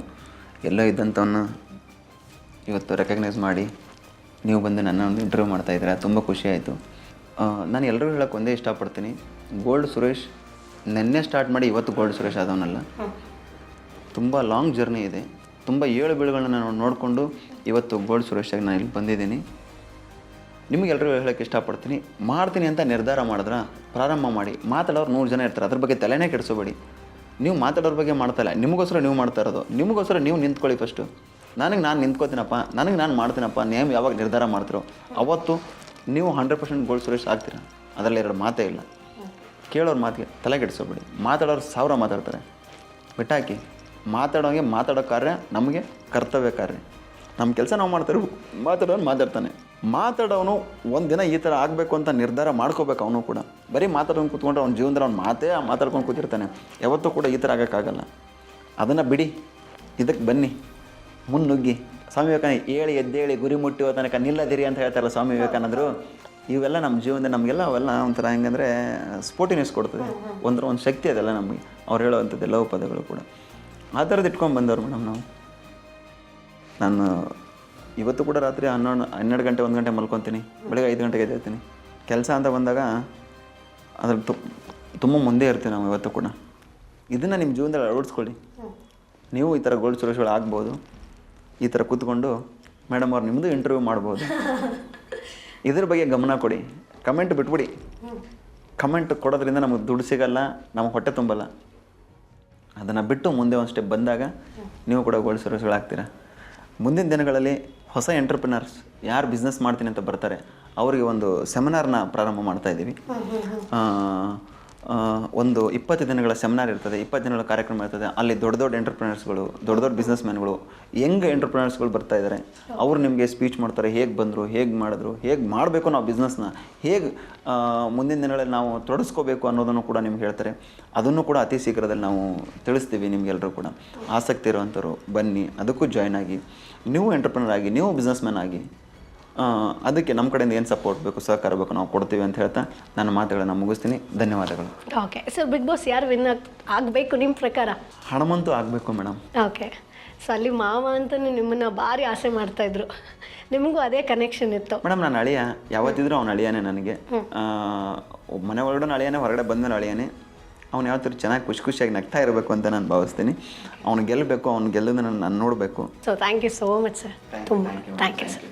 ಎಲ್ಲೋ ಇದ್ದಂಥವನ್ನು ಇವತ್ತು ರೆಕಗ್ನೈಸ್ ಮಾಡಿ ನೀವು ಬಂದು ನನ್ನ ಒಂದು ಇಂಟರ್ವ್ಯೂ ಮಾಡ್ತಾಯಿದ್ದೀರಾ, ತುಂಬ ಖುಷಿ ಆಯಿತು. ನಾನು ಎಲ್ಲರಿಗೂ ಹೇಳೋಕ್ಕೆ ಒಂದೇ ಇಷ್ಟಪಡ್ತೀನಿ, ಗೋಲ್ಡ್ ಸುರೇಶ್ ನೆನ್ನೆ ಸ್ಟಾರ್ಟ್ ಮಾಡಿ ಇವತ್ತು ಗೋಲ್ಡ್ ಸುರೇಶ್ ಆದವನಲ್ಲ. ತುಂಬ ಲಾಂಗ್ ಜರ್ನಿ ಇದೆ, ತುಂಬ ಏಳು ಬೀಳುಗಳನ್ನ ನಾನು ನೋಡಿಕೊಂಡು ಇವತ್ತು ಗೋಲ್ಡ್ ಸುರೇಶಾಗಿ ನಾನು ಇಲ್ಲಿ ಬಂದಿದ್ದೀನಿ. ನಿಮಗೆಲ್ಲರಿಗೂ ಹೇಳೋಕ್ಕೆ ಇಷ್ಟಪಡ್ತೀನಿ, ಮಾಡ್ತೀನಿ ಅಂತ ನಿರ್ಧಾರ ಮಾಡಿದ್ರೆ ಪ್ರಾರಂಭ ಮಾಡಿ. ಮಾತಾಡೋರು 100 ಜನ ಇರ್ತಾರೆ, ಅದ್ರ ಬಗ್ಗೆ ತಲೆನೇ ಕೆಡಿಸೋಬೇಡಿ. ನೀವು ಮಾತಾಡೋರ ಬಗ್ಗೆ ಮಾಡ್ತಾಯಿಲ್ಲ, ನಿಮಗೋಸ್ಕರ ನೀವು ಮಾಡ್ತಾ ಇರೋದು. ನಿಮಗೋಸ್ಕರ ನೀವು ನಿಂತ್ಕೊಳ್ಳಿ ಫಸ್ಟು. ನಾನು ನಿಂತ್ಕೋತೀನಪ್ಪ, ನಾನು ಮಾಡ್ತೀನಪ್ಪ, ನೀವು ಯಾವಾಗ ನಿರ್ಧಾರ ಮಾಡ್ತಿರೋ ಅವತ್ತು ನೀವು 100% ಗೋಲ್ಡ್ ಸುರೇಶ್ ಆಗ್ತೀರ. ಅದರಲ್ಲಿ 2 ಮಾತೇ ಇಲ್ಲ. ಕೇಳೋರು ಮಾತಿಗೆ ತಲೆ ಕೆಡಿಸೋಬೇಡಿ. ಮಾತಾಡೋರು 1000 ಮಾತಾಡ್ತಾರೆ, ಬಿಟ್ಟಾಕಿ. ಮಾತಾಡೋಂಗೆ ಮಾತಾಡೋ ಕಾರ್ಯ ನಮಗೆ ಕರ್ತವ್ಯ ಕಾರ್ಯ. ನಮ್ಮ ಕೆಲಸ ನಾವು ಮಾಡ್ತಿರ್ಬೇಕು, ಮಾತಾಡೋನು ಮಾತಾಡ್ತಾನೆ. ಮಾತಾಡೋನು ಒಂದು ದಿನ ಈ ಥರ ಆಗಬೇಕು ಅಂತ ನಿರ್ಧಾರ ಮಾಡ್ಕೋಬೇಕು. ಅವನು ಕೂಡ ಬರೀ ಮಾತಾಡೋನು ಕೂತ್ಕೊಂಡ್ರೆ ಅವ್ನ ಜೀವನದಲ್ಲಿ ಅವ್ನು ಮಾತಾಡ್ಕೊಂಡು ಕೂತಿರ್ತಾನೆ. ಯಾವತ್ತೂ ಕೂಡ ಈ ಥರ ಆಗೋಕ್ಕಾಗಲ್ಲ. ಅದನ್ನು ಬಿಡಿ, ಇದಕ್ಕೆ ಬನ್ನಿ, ಮುನ್ನುಗ್ಗಿ. ಸ್ವಾಮಿ ವಿವೇಕಾನಂದ ಏಳಿ ಎದ್ದೇಳಿ ಗುರಿ ಮುಟ್ಟುವ ತನಕ ನಿಲ್ಲದಿರಿ ಅಂತ ಹೇಳ್ತಾರಲ್ಲ ಸ್ವಾಮಿ ವಿವೇಕಾನಂದರು. ಇವೆಲ್ಲ ನಮ್ಮ ಜೀವನದಲ್ಲಿ ನಮಗೆಲ್ಲ ಅವೆಲ್ಲ ಒಂಥರ ಹೆಂಗಂದರೆ ಸ್ಪೋರ್ಟಿನೆಸ್ ಕೊಡ್ತದೆ, ಒಂದು ಶಕ್ತಿ ಅದೆಲ್ಲ ನಮಗೆ. ಅವ್ರು ಹೇಳೋವಂಥದ್ದು ಎಲ್ಲವೂ ಪದಗಳು ಕೂಡ ಆ ಥರದ್ದು ಇಟ್ಕೊಂಡು ಬಂದವ್ರು ಮೇಡಮ್ ನಾವು. ನಾನು ಇವತ್ತು ಕೂಡ ರಾತ್ರಿ 12 ಗಂಟೆ 1 ಗಂಟೆ ಮಲ್ಕೊತೀನಿ, ಬೆಳಗ್ಗೆ 5 ಗಂಟೆಗೆ ಎದ್ದೇಳ್ತೀನಿ. ಕೆಲಸ ಅಂತ ಬಂದಾಗ ಅದ್ರಲ್ಲಿ ತುಂಬ ಮುಂದೆ ಇರ್ತೀವಿ ನಾವು ಇವತ್ತು ಕೂಡ. ಇದನ್ನು ನಿಮ್ಮ ಜೀವನದಲ್ಲಿ ಅಳವಡಿಸ್ಕೊಳ್ಳಿ. ನೀವು ಈ ಥರ ಗೋಲ್ಡ್ ಸುರೇಶ್ಗಳು ಆಗ್ಬೋದು. ಈ ಥರ ಕೂತ್ಕೊಂಡು ಮೇಡಮ್ ಅವ್ರು ನಿಮ್ಮದು ಇಂಟರ್ವ್ಯೂ ಮಾಡ್ಬೋದು. ಇದ್ರ ಬಗ್ಗೆ ಗಮನ ಕೊಡಿ. ಕಮೆಂಟ್ ಬಿಟ್ಬಿಡಿ. ಕಮೆಂಟ್ ಕೊಡೋದ್ರಿಂದ ನಮಗೆ ದುಡ್ಡು ಸಿಗಲ್ಲ, ನಮಗೆ ಹೊಟ್ಟೆ ತುಂಬಲ್ಲ. ಅದನ್ನು ಬಿಟ್ಟು ಮುಂದೆ ಒಂದು ಸ್ಟೆಪ್ ಬಂದಾಗ ನೀವು ಕೂಡ ಗೋಲ್ಡ್ ಸುರೇಶ್ಗಳಾಗ್ತೀರಾ. ಮುಂದಿನ ದಿನಗಳಲ್ಲಿ ಹೊಸ ಎಂಟರ್ಪ್ರಿನರ್ಸ್ ಯಾರು ಬಿಸ್ನೆಸ್ ಮಾಡ್ತೀನಿ ಅಂತ ಬರ್ತಾರೆ ಅವರಿಗೆ ಒಂದು ಸೆಮಿನಾರ್ನ ಪ್ರಾರಂಭ ಮಾಡ್ತಾಯಿದ್ದೀವಿ. ಒಂದು 20 ದಿನಗಳ ಸೆಮಿನಾರ್ ಇರ್ತದೆ, 20 ದಿನಗಳ ಕಾರ್ಯಕ್ರಮ ಇರ್ತದೆ. ಅಲ್ಲಿ ದೊಡ್ಡ ಎಂಟರ್ಪ್ರಿನರ್ಸ್ಗಳು, ದೊಡ್ಡ ಬಿಸ್ನೆಸ್ ಮ್ಯಾನ್ಗಳು, ಯಂಗ್ ಎಂಟರ್ಪ್ರಿನರ್ಸ್ಗಳು ಬರ್ತಾ ಇದ್ದಾರೆ. ಅವರು ನಿಮಗೆ ಸ್ಪೀಚ್ ಮಾಡ್ತಾರೆ, ಹೇಗೆ ಬಂದರು, ಹೇಗೆ ಮಾಡಿದ್ರು, ಹೇಗೆ ಮಾಡಬೇಕು ನಾವು ಬಿಸ್ನೆಸ್ನ, ಹೇಗೆ ಮುಂದಿನ ದಿನಗಳಲ್ಲಿ ನಾವು ತೊಡಗಿಸ್ಕೋಬೇಕು ಅನ್ನೋದನ್ನು ಕೂಡ ನಿಮ್ಗೆ ಹೇಳ್ತಾರೆ. ಅದನ್ನು ಕೂಡ ಅತಿ ಶೀಘ್ರದಲ್ಲಿ ನಾವು ತಿಳಿಸ್ತೀವಿ. ನಿಮಗೆಲ್ಲರೂ ಕೂಡ ಆಸಕ್ತಿ ಇರುವಂಥವ್ರು ಬನ್ನಿ, ಅದಕ್ಕೂ ಜಾಯ್ನ್ ಆಗಿ, ನೀವು ಎಂಟರ್ಪ್ರಿನರ್ ಆಗಿ, ನೀವು ಬಿಸ್ನೆಸ್ ಮ್ಯಾನ್ ಆಗಿ. ಅದಕ್ಕೆ ನಮ್ಮ ಕಡೆಯಿಂದ ಏನು ಸಪೋರ್ಟ್ ಬೇಕು, ಸಹಕಾರ ಬೇಕು, ನಾವು ಕೊಡ್ತೀವಿ ಅಂತ ಹೇಳ್ತಾ ನನ್ನ ಮಾತುಗಳನ್ನು ಮುಗಿಸ್ತೀನಿ. ಧನ್ಯವಾದಗಳು. ಓಕೆ ಸರ್, ಬಿಗ್ ಬಾಸ್ ಯಾರು ವಿನ್ ಆಗಬೇಕು ನಿಮ್ಮ ಪ್ರಕಾರ? ಹಣಮಂತು ಆಗಬೇಕು ಮೇಡಮ್. ಓಕೆ. ಸೊ ಅಲ್ಲಿ ಮಾವ ಅಂತ ನಿಮ್ಮನ್ನು ಭಾರಿ ಆಸೆ ಮಾಡ್ತಾಯಿದ್ರು, ನಿಮಗೂ ಅದೇ ಕನೆಕ್ಷನ್ ಇತ್ತು? ಮೇಡಮ್, ನಾನು ಅಳಿಯ, ಯಾವತ್ತಿದ್ರೂ ಅವ್ನು ಅಳಿಯಾನೆ ನನಗೆ. ಮನೆ ಒಳಗಡೆ ಅಳಿಯಾನೆ, ಹೊರಗಡೆ ಬಂದಮೇಲೆ ಅಳಿಯಾನೆ. ಅವ್ನು ಯಾವತ್ತೂ ಚೆನ್ನಾಗಿ ಖುಷಿಯಾಗಿ ನಗ್ತಾ ಇರಬೇಕು ಅಂತ ನಾನು ಭಾವಿಸ್ತೀನಿ. ಅವ್ನು ಗೆಲ್ಲಬೇಕು, ಅವ್ನು ಗೆಲ್ಲೋದನ್ನು ನಾನು ನೋಡಬೇಕು. So thank you so much sir. ತುಂಬ ಥ್ಯಾಂಕ್ ಯು ಸರ್.